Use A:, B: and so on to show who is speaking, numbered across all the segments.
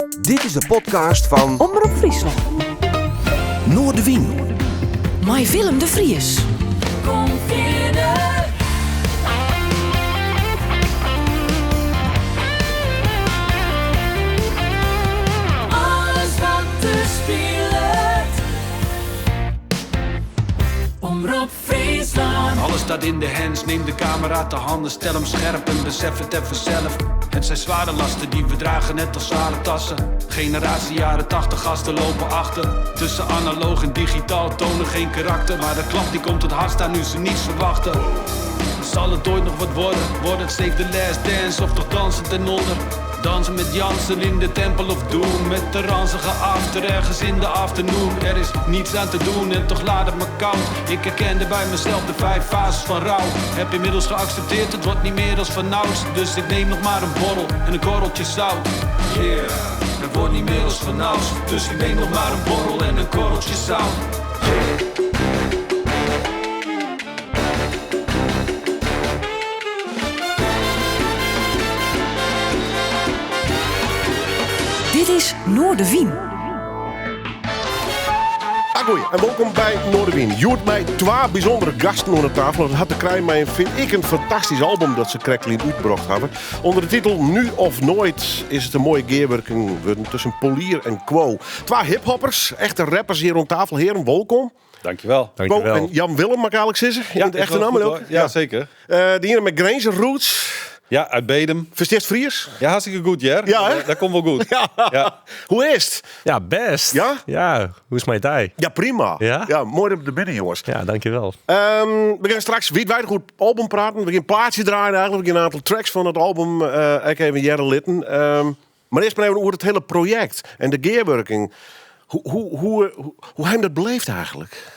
A: Dit is de podcast van
B: Omroep Friesland.
A: Noordewien.
B: My Willem de Vries.
C: Kom verder. Alles wat te speelt. Omroep Friesland.
D: Alles staat in de hands, neem de camera te handen, stel hem scherp en besef het even zelf. Het zijn zware lasten die we dragen, net als zware tassen. Generatie jaren 80 gasten lopen achter. Tussen analoog en digitaal tonen geen karakter. Maar de klap die komt het hardst aan nu ze niets verwachten. Zal het ooit nog wat worden? Wordt het Save the Last Dance of toch dansen ten onder? Dansen met Jansen in de Temple of Doom. Met de ranzige after ergens in de afternoon. Er is niets aan te doen en toch laat het me koud. Ik herkende bij mezelf de 5 fases van rouw. Heb inmiddels geaccepteerd, het wordt niet meer als vanouds. Dus ik neem nog maar een borrel en een korreltje zout. Yeah, het wordt niet meer als vanouds. Dus ik neem nog maar een borrel en een korreltje zout.
B: Dit is Noordewien.
E: Goeie, en welkom bij Noordewien. Joert mij 2 bijzondere gasten aan de tafel. Dat had te krijgen mij, vind ik, een fantastisch album dat ze Cracklin uitgebracht hebben. Onder de titel Nu of Nooit is het een mooie gearwerking tussen Polier en Quo. 2 hiphoppers, echte rappers hier rond tafel. Heren, welkom.
F: Dankjewel.
E: Quo en Jan Willem, mag ik eigenlijk zeggen? In het echte naam ook.
F: Ja, zeker.
E: De heren met Granger Roots.
F: Ja, uit Bedum.
E: Versteert Fries?
F: Ja, hartstikke goed, Jer.
E: Ja, hè?
F: Dat komt wel goed. Ja.
E: Hoe is het?
G: Ja, best.
E: Ja?
G: Ja, hoe is mijn tijd?
E: Ja, prima.
G: Ja?
E: Mooi op de binnen, jongens.
G: Ja, dankjewel.
E: We gaan straks wijdwijd goed album praten. We gaan plaatje draaien eigenlijk. We gaan een aantal tracks van het album ik even jaren litten. Maar eerst maar even over het hele project en de gearworking. Hoe hem dat beleefd eigenlijk?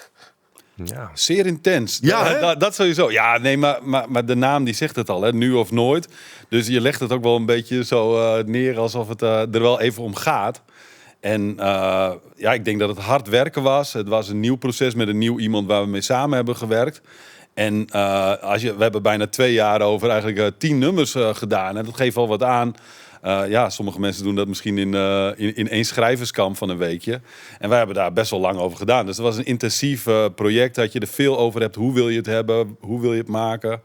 G: Ja.
F: Zeer intens.
E: Ja,
F: dat sowieso. Ja, nee, maar de naam die zegt het al, hè? Nu of nooit. Dus je legt het ook wel een beetje zo neer alsof het er wel even om gaat. En ik denk dat het hard werken was. Het was een nieuw proces met een nieuw iemand waar we mee samen hebben gewerkt. En we hebben bijna 2 jaar over eigenlijk 10 nummers gedaan. En dat geeft al wat aan. Sommige mensen doen dat misschien in 1 schrijverskamp van een weekje. En wij hebben daar best wel lang over gedaan. Dus het was een intensief project dat je er veel over hebt. Hoe wil je het hebben? Hoe wil je het maken?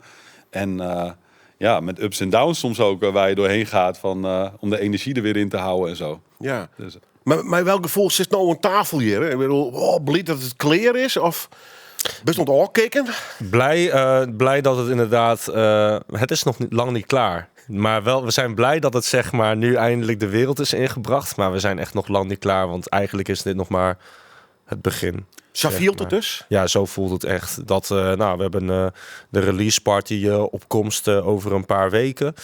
F: En met ups en downs soms ook waar je doorheen gaat om de energie er weer in te houden en zo.
E: Ja.
F: Dus,
E: Maar welk gevoel zit nou een tafel hier? Hè? Ik bedoel, blij dat het clear is? Of best nog te kijken?
G: Blij dat het inderdaad... het is nog lang niet klaar. Maar wel, we zijn blij dat het zeg maar nu eindelijk de wereld is ingebracht. Maar we zijn echt nog lang niet klaar. Want eigenlijk is dit nog maar het begin.
E: Zo voelt het dus?
G: Ja, zo voelt het echt. Dat, we hebben de release party op komst over een paar weken.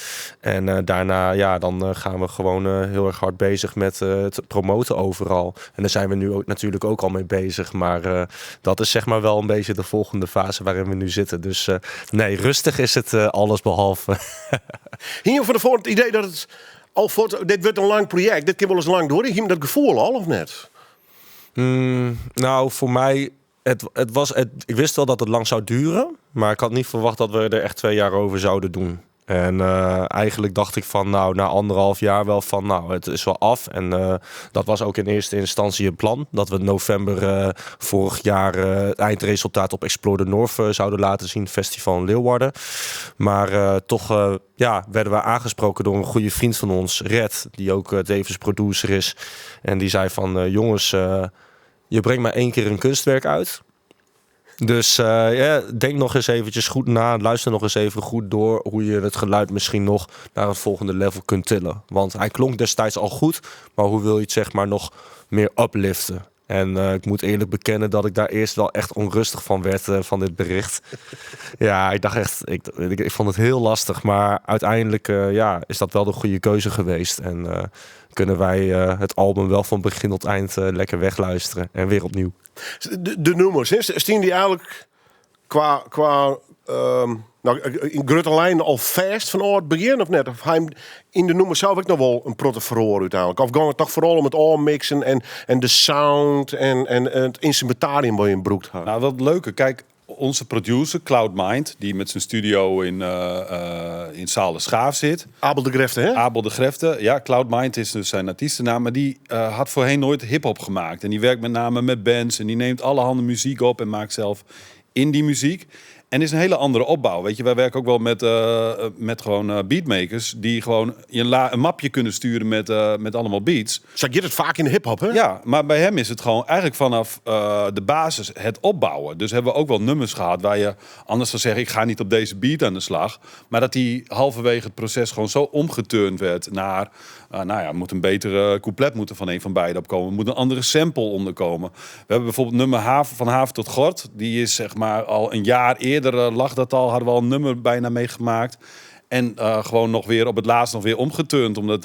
G: En daarna dan gaan we gewoon heel erg hard bezig met het promoten overal. En daar zijn we nu ook, natuurlijk ook al mee bezig. Maar dat is zeg maar wel een beetje de volgende fase waarin we nu zitten. Dus nee, rustig is het alles behalve.
E: Hier van de het idee dat het al dit wordt een lang project. Dit kan wel eens lang door. Hier dat gevoel al of net?
G: Nou, voor mij, ik wist wel dat het lang zou duren, maar ik had niet verwacht dat we er echt 2 jaar over zouden doen. En eigenlijk dacht ik van, na 1,5 jaar wel van, het is wel af. En dat was ook in eerste instantie het plan. Dat we november vorig jaar het eindresultaat op Explore the North zouden laten zien. Festival in Leeuwarden. Maar toch werden we aangesproken door een goede vriend van ons, Red. Die ook tevens producer is. En die zei van, jongens, je brengt maar 1 keer een kunstwerk uit. Dus denk nog eens eventjes goed na. Luister nog eens even goed door hoe je het geluid misschien nog naar het volgende level kunt tillen. Want hij klonk destijds al goed, maar hoe wil je het zeg maar nog meer upliften? En ik moet eerlijk bekennen dat ik daar eerst wel echt onrustig van werd van dit bericht. Ja, ik dacht echt, ik vond het heel lastig. Maar uiteindelijk is dat wel de goede keuze geweest. En kunnen wij het album wel van begin tot eind lekker wegluisteren. En weer opnieuw.
E: De nummers, stien die eigenlijk qua in grote lijnen al vast van het begin of net? Of hij in de nummers zelf ik nog wel een protte verhoor uiteindelijk? Of ging het toch vooral om het aanmixen en de sound en het instrumentarium waar je in broekt had?
F: Nou, wat leuke. Kijk, onze producer, Cloud Mind, die met zijn studio in Saal de Schaaf zit.
E: Abel de Grefte, hè?
F: Abel de Grefte, ja, Cloud Mind is dus zijn artiestennaam. Maar die had voorheen nooit hip-hop gemaakt. En die werkt met name met bands. En die neemt allerhande muziek op en maakt zelf indie muziek. En is een hele andere opbouw. Weet je, wij werken ook wel met gewoon beatmakers. Die gewoon een mapje kunnen sturen met allemaal beats.
E: Zeg je het vaak in de hip-hop, hè?
F: Ja, maar bij hem is het gewoon eigenlijk vanaf de basis het opbouwen. Dus hebben we ook wel nummers gehad waar je anders zou zeggen, ik ga niet op deze beat aan de slag. Maar dat die halverwege het proces gewoon zo omgeturnd werd naar, moet een betere couplet moeten van een van beiden opkomen. Moet een andere sample onderkomen. We hebben bijvoorbeeld nummer van Haven tot Gort. Die is zeg maar al een jaar eerder lag dat al, hadden we al een nummer bijna meegemaakt. En gewoon nog weer op het laatst nog weer omgeturnd. Omdat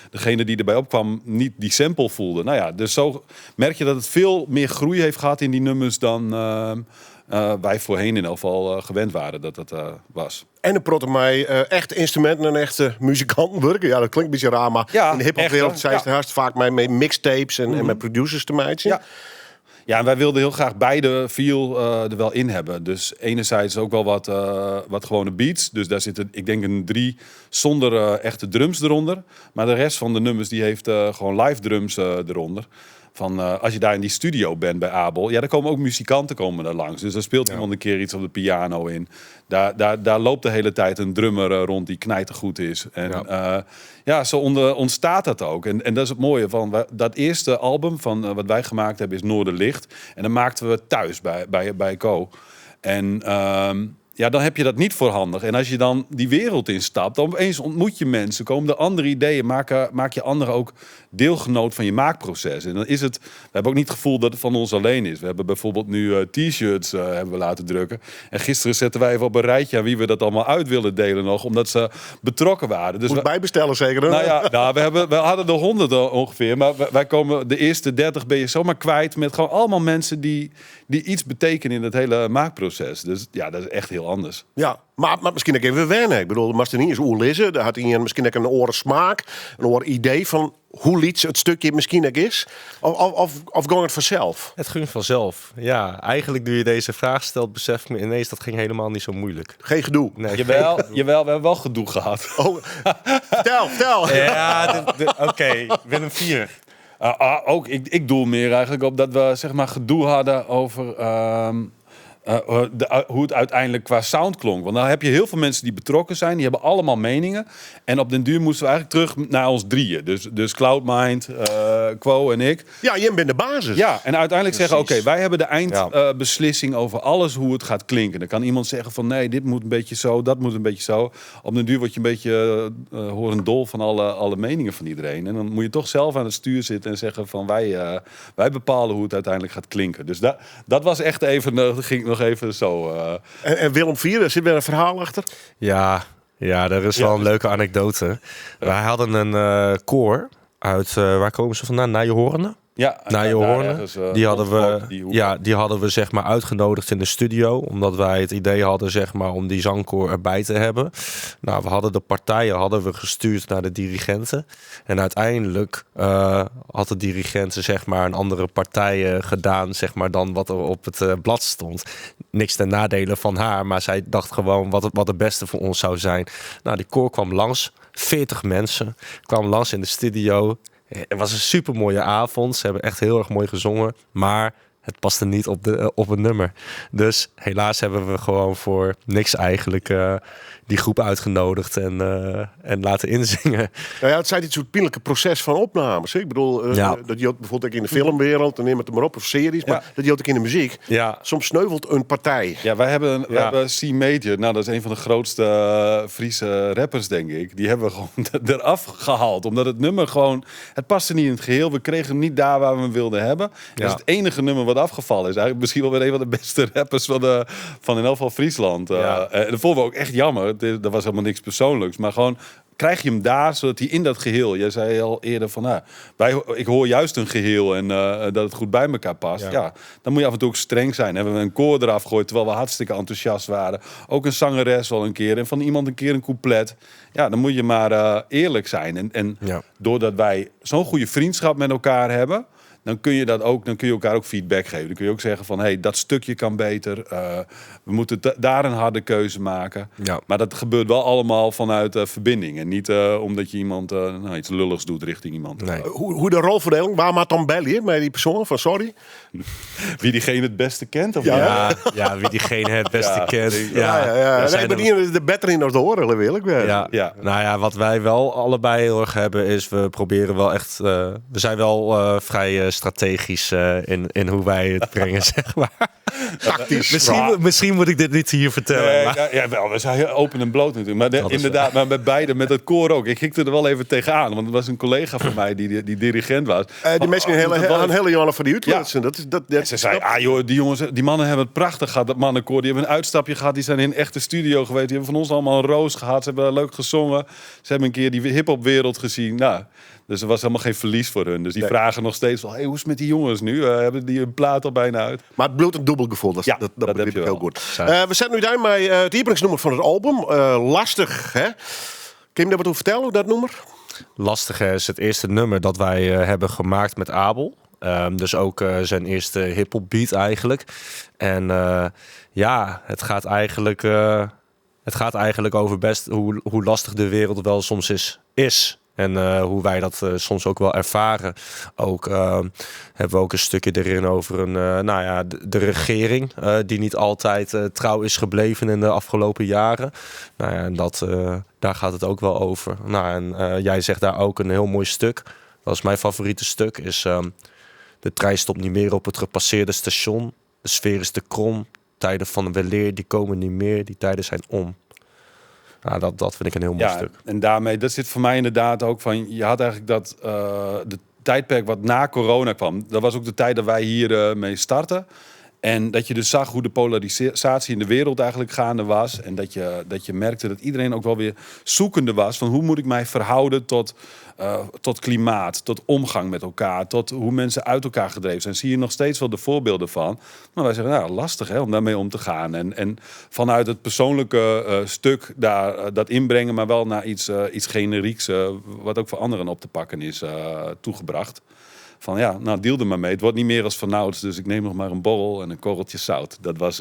F: degene die erbij opkwam niet die sample voelde. Nou ja, dus zo merk je dat het veel meer groei heeft gehad in die nummers dan wij voorheen in ieder geval gewend waren dat het was.
E: En een protomij, echte instrumenten en echte muzikanten werken. Ja, dat klinkt een beetje raar, maar
F: Ja,
E: in de hip-hopwereld
F: echt,
E: zijn ze haast vaak met mixtapes en met producers te maken.
F: Ja. Ja, en wij wilden heel graag beide feel er wel in hebben. Dus enerzijds ook wel wat gewone beats. Dus daar zitten, ik denk, een 3 zonder echte drums eronder. Maar de rest van de nummers die heeft gewoon live drums eronder. Van, als je daar in die studio bent bij Abel, ja, daar komen ook muzikanten komen daar langs. Dus daar speelt iemand een keer iets op de piano in. Daar loopt de hele tijd een drummer rond die knijtergoed is. En zo ontstaat dat ook. En dat is het mooie van dat eerste album van wat wij gemaakt hebben is Noorderlicht. En dat maakten we thuis bij Co. En dan heb je dat niet voorhandig. En als je dan die wereld instapt, dan opeens ontmoet je mensen, komen er andere ideeën, maak je anderen ook deelgenoot van je maakproces. En dan is het, we hebben ook niet het gevoel dat het van ons alleen is. We hebben bijvoorbeeld nu t-shirts hebben we laten drukken. En gisteren zetten wij even op een rijtje aan wie we dat allemaal uit willen delen nog, omdat ze betrokken waren. Dus
E: Moet bijbestellen zeker, hè?
F: Nou ja, we hadden er 100 ongeveer, maar wij komen de eerste 30 ben je zomaar kwijt met gewoon allemaal mensen die iets betekenen in het hele maakproces. Dus ja, dat is echt heel anders.
E: Ja, maar misschien ook even wennen. Ik bedoel, maar niet eens hoe lezen. Daar had hij misschien ook een oren smaak, een oren idee van hoe lied het stukje misschien ook is. Of gewoon het vanzelf.
G: Het ging vanzelf. Ja, eigenlijk nu je deze vraag stelt, besef ik me ineens dat ging helemaal niet zo moeilijk.
E: Geen gedoe.
G: Nee,
F: Jawel, we hebben wel gedoe gehad.
E: Oh, vertel.
G: Ja, oké. Willem 4.
F: Ook, ik doel meer eigenlijk op dat we zeg maar gedoe hadden over hoe het uiteindelijk qua sound klonk. Want dan heb je heel veel mensen die betrokken zijn. Die hebben allemaal meningen. En op den duur moesten we eigenlijk terug naar ons drieën. Dus Cloudmind, Quo en ik.
E: Ja, jij bent de basis.
F: Ja, en uiteindelijk zeggen, oké, wij hebben de
G: Ja.
F: eindbeslissing over alles hoe het gaat klinken. Dan kan iemand zeggen van nee, dit moet een beetje zo, dat moet een beetje zo. Op den duur word je een beetje horendol van alle meningen van iedereen. En dan moet je toch zelf aan het stuur zitten en zeggen van wij bepalen hoe het uiteindelijk gaat klinken. Dus dat was echt even, dat ging nog even zo.
E: En Willem 4, daar zit weer een verhaal achter.
G: Ja, er is wel een leuke anekdote. Wij hadden een koor uit, waar komen ze vandaan? Nijehorne?
F: Ja,
G: Naar je horen. Die hadden we zeg maar uitgenodigd in de studio, omdat wij het idee hadden zeg maar om die zangkoor erbij te hebben. Nou, we hadden de partijen gestuurd naar de dirigenten en uiteindelijk had de dirigenten zeg maar een andere partij gedaan zeg maar dan wat er op het blad stond. Niks ten nadele van haar, maar zij dacht gewoon wat het beste voor ons zou zijn. Nou, die koor kwam langs, 40 mensen kwamen langs in de studio. Het was een super mooie avond. Ze hebben echt heel erg mooi gezongen. Maar het paste niet op het nummer. Dus helaas hebben we gewoon voor niks eigenlijk die groep uitgenodigd en laten inzingen.
E: Nou ja, het zijn dit soort pijnlijke proces van opnames. Hè? Ik bedoel, dat je ook bijvoorbeeld ook in de filmwereld, en neem het maar op, of series, maar dat je ook in de muziek.
G: Ja.
E: Soms sneuvelt een partij.
F: Ja, wij hebben C-Major. Nou, dat is een van de grootste Friese rappers, denk ik. Die hebben we gewoon eraf gehaald. Omdat het nummer gewoon, het paste niet in het geheel. We kregen hem niet daar waar we hem wilden hebben. Dat is het enige nummer wat afgevallen is. Eigenlijk misschien wel weer een van de beste rappers van in elk geval Friesland. En dat vonden we ook echt jammer. Dat was helemaal niks persoonlijks. Maar gewoon, krijg je hem daar, zodat hij in dat geheel... Jij zei al eerder van, ik hoor juist een geheel en dat het goed bij elkaar past. Ja, dan moet je af en toe ook streng zijn. Hebben we een koor eraf gegooid, terwijl we hartstikke enthousiast waren. Ook een zangeres wel een keer. En van iemand een keer een couplet. Ja, dan moet je maar eerlijk zijn. En doordat wij zo'n goede vriendschap met elkaar hebben... dan kun je elkaar ook feedback geven. Dan kun je ook zeggen van, hey, dat stukje kan beter. We moeten daar een harde keuze maken.
G: Ja.
F: Maar dat gebeurt wel allemaal vanuit verbinding. En niet omdat je iemand iets lulligs doet richting iemand.
G: Nee.
E: Hoe de rolverdeling, waar maakt dan Belly met die persoon van sorry?
F: Wie diegene het beste kent? Of
G: Ja, wie diegene het beste kent.
E: Ja.
G: Daar zijn
E: Nee, maar die is de better in als de oren, wil ik wel.
G: Ja. Nou ja, wat wij wel allebei heel erg hebben is, we proberen wel echt, we zijn wel vrij strategisch in hoe wij het brengen, zeg maar.
E: Tactisch.
G: Misschien moet ik dit niet hier vertellen. Maar...
F: Ja, wel, we zijn heel open en bloot natuurlijk. Maar inderdaad, maar bij beide, met het koor ook. Ik hikte er wel even tegenaan, want er was een collega van mij die dirigent was.
E: Die mensen een hele jongen van die uitwilsen.
F: Ja. Ze zei, joh, die mannen hebben het prachtig gehad, dat mannenkoor. Die hebben een uitstapje gehad, die zijn in een echte studio geweest. Die hebben van ons allemaal een roos gehad. Ze hebben leuk gezongen. Ze hebben een keer die hiphopwereld gezien. Nou, dus er was helemaal geen verlies voor hun. Dus die vragen nog steeds wel, hey, hoe is het met die jongens nu? Hebben die een plaat al bijna uit?
E: Maar het bloedt een dubbel gevoel. Dat
F: heb
E: begrijp
F: je
E: ik heel
F: wel.
E: goed. We zetten nu daar bij het lieblingsnummer van het album. Lastig, hè? Kun je me daar wat over vertellen, dat nummer?
G: Lastig is het eerste nummer dat wij hebben gemaakt met Abel. Dus ook zijn eerste hip-hop beat eigenlijk. En het gaat eigenlijk over best hoe lastig de wereld wel soms is. En hoe wij dat soms ook wel ervaren. Ook hebben we ook een stukje erin over de regering. Die niet altijd trouw is gebleven in de afgelopen jaren. Nou ja, en daar gaat het ook wel over. Nou, en jij zegt daar ook een heel mooi stuk. Dat is mijn favoriete stuk. Is de trein stopt niet meer op het gepasseerde station. De sfeer is te krom. Tijden van weleer, die komen niet meer. Die tijden zijn om. Nou, dat vind ik een heel mooi stuk.
F: En daarmee, dat zit voor mij inderdaad ook van... Je had eigenlijk dat de tijdperk wat na corona kwam. Dat was ook de tijd dat wij hier mee starten. En dat je dus zag hoe de polarisatie in de wereld eigenlijk gaande was. En dat je merkte dat iedereen ook wel weer zoekende was... van hoe moet ik mij verhouden tot klimaat, tot omgang met elkaar... tot hoe mensen uit elkaar gedreven zijn. Zie je nog steeds wel de voorbeelden van. Maar wij zeggen, lastig hè, om daarmee om te gaan. En vanuit het persoonlijke stuk dat inbrengen... maar wel naar iets generieks... wat ook voor anderen op te pakken is toegebracht... Van deal er maar mee. Het wordt niet meer als vanouds, dus ik neem nog maar een borrel en een korreltje zout. Dat was,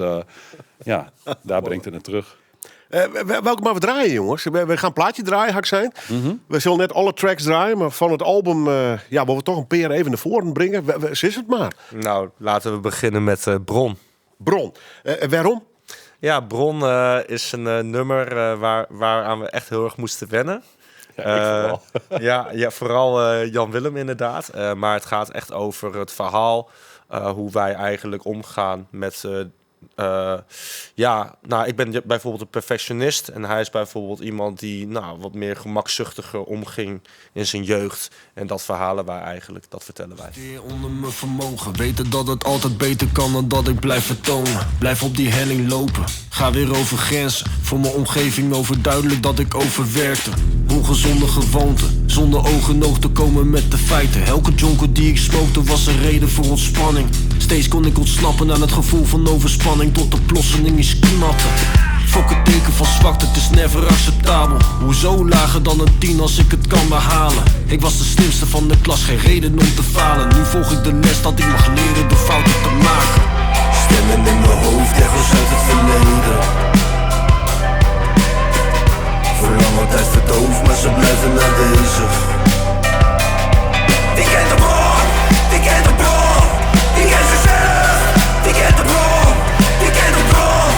F: daar brengt het naar terug.
E: Welke maar we draaien, jongens? We gaan een plaatje draaien, had ik zijn. We zullen net alle tracks draaien, maar van het album... willen we toch een peer even naar voren brengen. Is het maar.
G: Nou, laten we beginnen met Bron.
E: Bron. Waarom?
G: Ja, Bron is een nummer waaraan we echt heel erg moesten wennen. Vooral Jan Willem inderdaad. Maar het gaat echt over het verhaal hoe wij eigenlijk omgaan met... ik ben bijvoorbeeld een perfectionist en hij is bijvoorbeeld iemand die wat meer gemakzuchtiger omging in zijn jeugd. En dat vertellen wij.
H: Onder mijn vermogen, weten dat het altijd beter kan dan dat ik blijf vertonen. Blijf op die helling lopen, ga weer over grenzen. Voor mijn omgeving overduidelijk dat ik overwerkte. Ongezonde gewoonten, zonder ogen en oog te komen met de feiten. Elke jonker die ik smokte was een reden voor ontspanning. Steeds kon ik ontsnappen aan het gevoel van overspanning. Tot de plotseling is knatten. Fok het teken van zwakte, het is never acceptabel. Hoezo lager dan een 10 als ik het kan behalen? Ik was de slimste van de klas, geen reden om te falen. Nu volg ik de les dat ik mag leren door fouten te maken. Stemmen in mijn hoofd, echo's uit het verleden. Voor lange tijd verdoofd, maar ze blijven aanwezig. Wie kent de bron? Wie kent de bron? Wie kent zichzelf? Wie kent de bron? Wie kent de bron?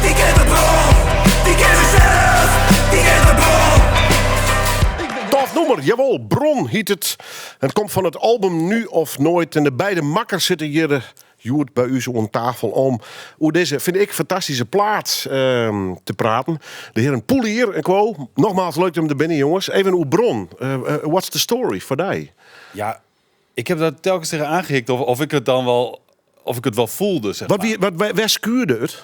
H: Wie kent de bron? Wie kent zichzelf? Wie kent de bron?
E: Tof nummer, jawel, Bron heet het. Het komt van het album Nu of Nooit. En de beide makkers zitten hier... Joert bij u zo aan tafel om hoe deze, vind ik, fantastische plaat te praten. De heren Poelier en Quo. Nogmaals, leuk om te binnen, jongens. Even hoe Bron. What's the story voor die?
F: Ja, ik heb daar telkens tegen aangehikt of ik het dan wel... Of ik het wel voelde, zeg maar.
E: Waar skuurde het?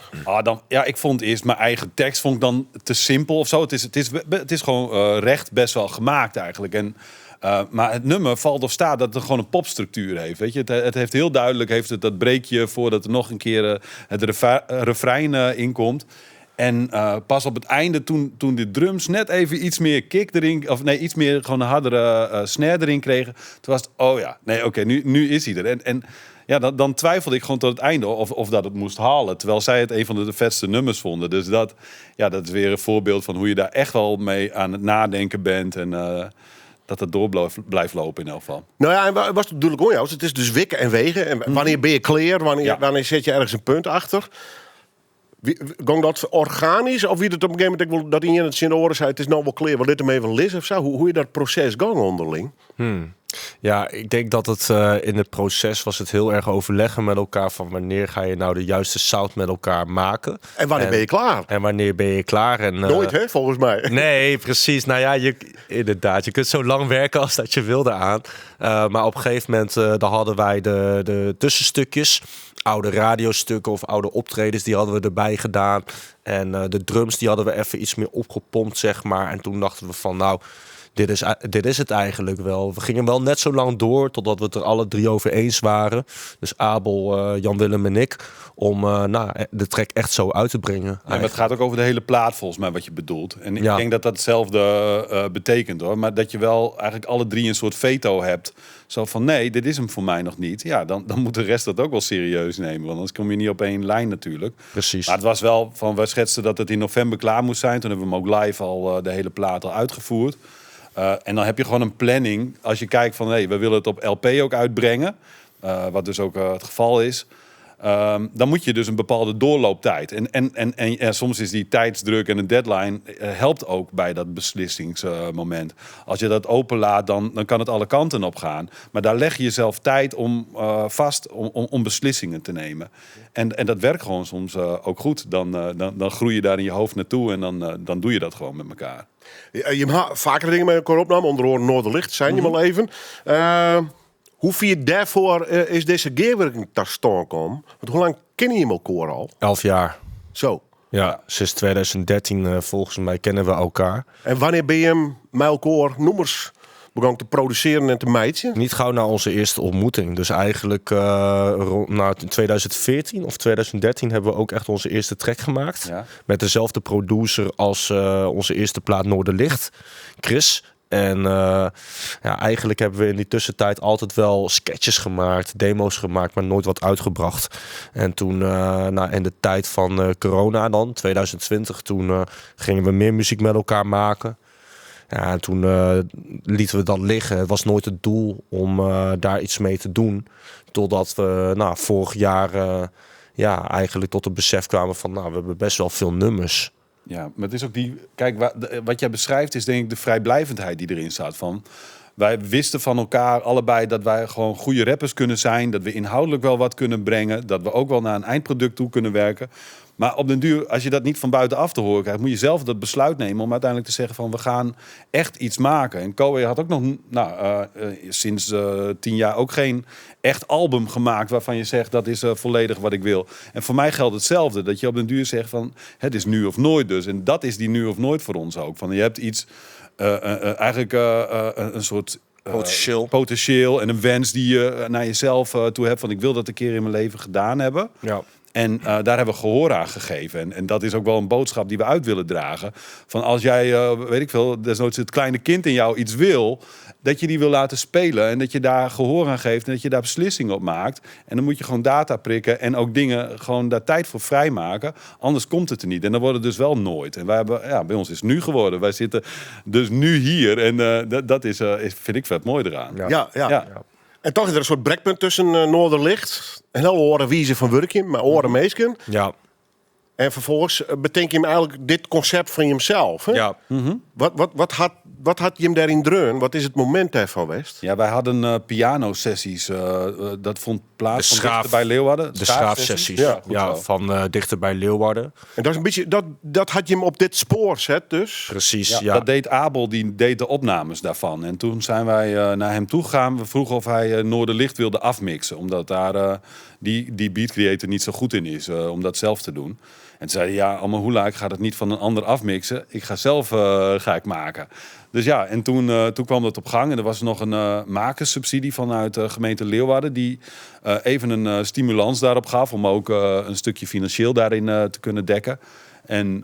F: Ik vond eerst mijn eigen tekst vond ik dan te simpel of zo. Het is gewoon recht best wel gemaakt eigenlijk. Maar het nummer valt of staat dat het gewoon een popstructuur heeft. Weet je? Het heeft heel duidelijk dat breekje voordat er nog een keer het refrein inkomt. En pas op het einde, toen de drums net even iets meer kick erin... of nee, iets meer gewoon een hardere snare erin kregen... toen was het, oh ja, nee, oké, nu is hij er. En ja, dan twijfelde ik gewoon tot het einde of dat het moest halen. Terwijl zij het een van de vetste nummers vonden. Dus dat is weer een voorbeeld van hoe je daar echt wel mee aan het nadenken bent... en dat het door blijft lopen in elk geval.
E: Nou ja, en was het natuurlijk onjuist. Het is dus wikken en wegen. En wanneer ben je clear? Wanneer zet je ergens een punt achter? Ging dat organisch? Of wie het op een gegeven moment dat in het zin oren zei... het is nou wel clear, wat dit hem even lis of zo? Hoe je dat proces gang onderling?
G: Ja, ik denk dat het in het proces was het heel erg overleggen met elkaar... van wanneer ga je nou de juiste sound met elkaar maken.
E: En wanneer ben je klaar?
G: En wanneer ben je klaar? En,
E: Nooit, hè, volgens mij.
G: Nee, precies. Nou ja, inderdaad, je kunt zo lang werken als dat je wilde aan. Maar op een gegeven moment dan hadden wij de tussenstukjes... oude radiostukken of oude optredens, die hadden we erbij gedaan. En de drums, die hadden we even iets meer opgepompt, zeg maar. En toen dachten we van, nou, dit is het eigenlijk wel. We gingen wel net zo lang door, totdat we het er alle drie over eens waren. Dus Abel, Jan-Willem en ik, om de track echt zo uit te brengen.
F: Ja, maar het gaat ook over de hele plaat, volgens mij, wat je bedoelt. En ik denk dat dat hetzelfde betekent, hoor. Maar dat je wel eigenlijk alle drie een soort veto hebt. Zo van, nee, dit is hem voor mij nog niet. Ja, dan moet de rest dat ook wel serieus nemen. Want anders kom je niet op één lijn natuurlijk.
G: Precies.
F: Maar het was wel van, we schetsten dat het in november klaar moest zijn. Toen hebben we hem ook live al de hele plaat al uitgevoerd. En dan heb je gewoon een planning. Als je kijkt van, we willen het op LP ook uitbrengen. Wat dus ook het geval is. Dan moet je dus een bepaalde doorlooptijd. En soms is die tijdsdruk en een deadline helpt ook bij dat beslissingsmoment. Als je dat openlaat, dan kan het alle kanten op gaan. Maar daar leg je jezelf tijd om vast om beslissingen te nemen. En dat werkt gewoon soms ook goed. Dan groei je daar in je hoofd naartoe en dan doe je dat gewoon met elkaar.
E: Je hebt vaker dingen met elkaar opname. Onder andere Noorderlicht, zijn je maar even. Hoe vier daarvoor is deze gearwerking tot stand komen? Want hoe lang kennen je elkaar al?
G: 11 jaar.
E: Zo.
G: Ja, sinds 2013 volgens mij kennen we elkaar.
E: En wanneer ben je met elkaar nummers begonnen te produceren en te meiden?
G: Niet gauw na onze eerste ontmoeting. Dus eigenlijk in 2014 of 2013 hebben we ook echt onze eerste track gemaakt. Ja. Met dezelfde producer als onze eerste plaat Noorderlicht, Chris. En eigenlijk hebben we in die tussentijd altijd wel sketches gemaakt, demo's gemaakt, maar nooit wat uitgebracht. En toen, in de tijd van corona dan, 2020, toen gingen we meer muziek met elkaar maken. Ja, en toen lieten we dat liggen. Het was nooit het doel om daar iets mee te doen. Totdat we vorig jaar eigenlijk tot het besef kwamen van, we hebben best wel veel nummers.
F: Ja, maar het is ook kijk, wat jij beschrijft is denk ik de vrijblijvendheid die erin staat. Van, wij wisten van elkaar allebei dat wij gewoon goede rappers kunnen zijn. Dat we inhoudelijk wel wat kunnen brengen. Dat we ook wel naar een eindproduct toe kunnen werken. Maar op den duur, als je dat niet van buitenaf te horen krijgt, moet je zelf dat besluit nemen om uiteindelijk te zeggen van, we gaan echt iets maken. En Kowe had ook nog sinds 10 jaar ook geen echt album gemaakt waarvan je zegt, dat is volledig wat ik wil. En voor mij geldt hetzelfde, dat je op den duur zegt van, het is nu of nooit dus. En dat is die nu of nooit voor ons ook. Van, je hebt iets, een soort potentieel en een wens die je naar jezelf toe hebt van, ik wil dat een keer in mijn leven gedaan hebben. Ja. En daar hebben we gehoor aan gegeven. En dat is ook wel een boodschap die we uit willen dragen. Van als jij, weet ik veel, desnoods het kleine kind in jou iets wil, dat je die wil laten spelen. En dat je daar gehoor aan geeft en dat je daar beslissingen op maakt. En dan moet je gewoon data prikken en ook dingen gewoon daar tijd voor vrijmaken. Anders komt het er niet. En dan wordt het dus wel nooit. En wij hebben, bij ons is het nu geworden. Wij zitten dus nu hier. En dat vind ik vet mooi eraan.
E: Ja. En toch is er een soort breekpunt tussen Noorderlicht, een hele oren wiezen van Wurkje, maar oren meesken.
G: Ja.
E: En vervolgens bedenk je hem eigenlijk dit concept van jezelf. Hè?
G: Ja.
E: Mm-hmm. Wat had je hem daarin dreun? Wat is het moment daarvan geweest?
F: Ja, wij hadden piano-sessies. Dat vond plaats van Dichter bij Leeuwarden.
G: De schaafsessies. Van Dichter bij Leeuwarden.
E: En dat is een beetje dat had je hem op dit spoor zet dus.
G: Precies,
F: ja. Dat deed Abel, die deed de opnames daarvan. En toen zijn wij naar hem toe gegaan. We vroegen of hij Noorderlicht wilde afmixen. Omdat daar die beat creator niet zo goed in is om dat zelf te doen. En toen zei hij, Amahula, ik ga dat niet van een ander afmixen. Ik ga zelf maken. Dus ja, en toen kwam dat op gang. En er was nog een makerssubsidie vanuit de gemeente Leeuwarden, die even een stimulans daarop gaf om ook een stukje financieel daarin te kunnen dekken. En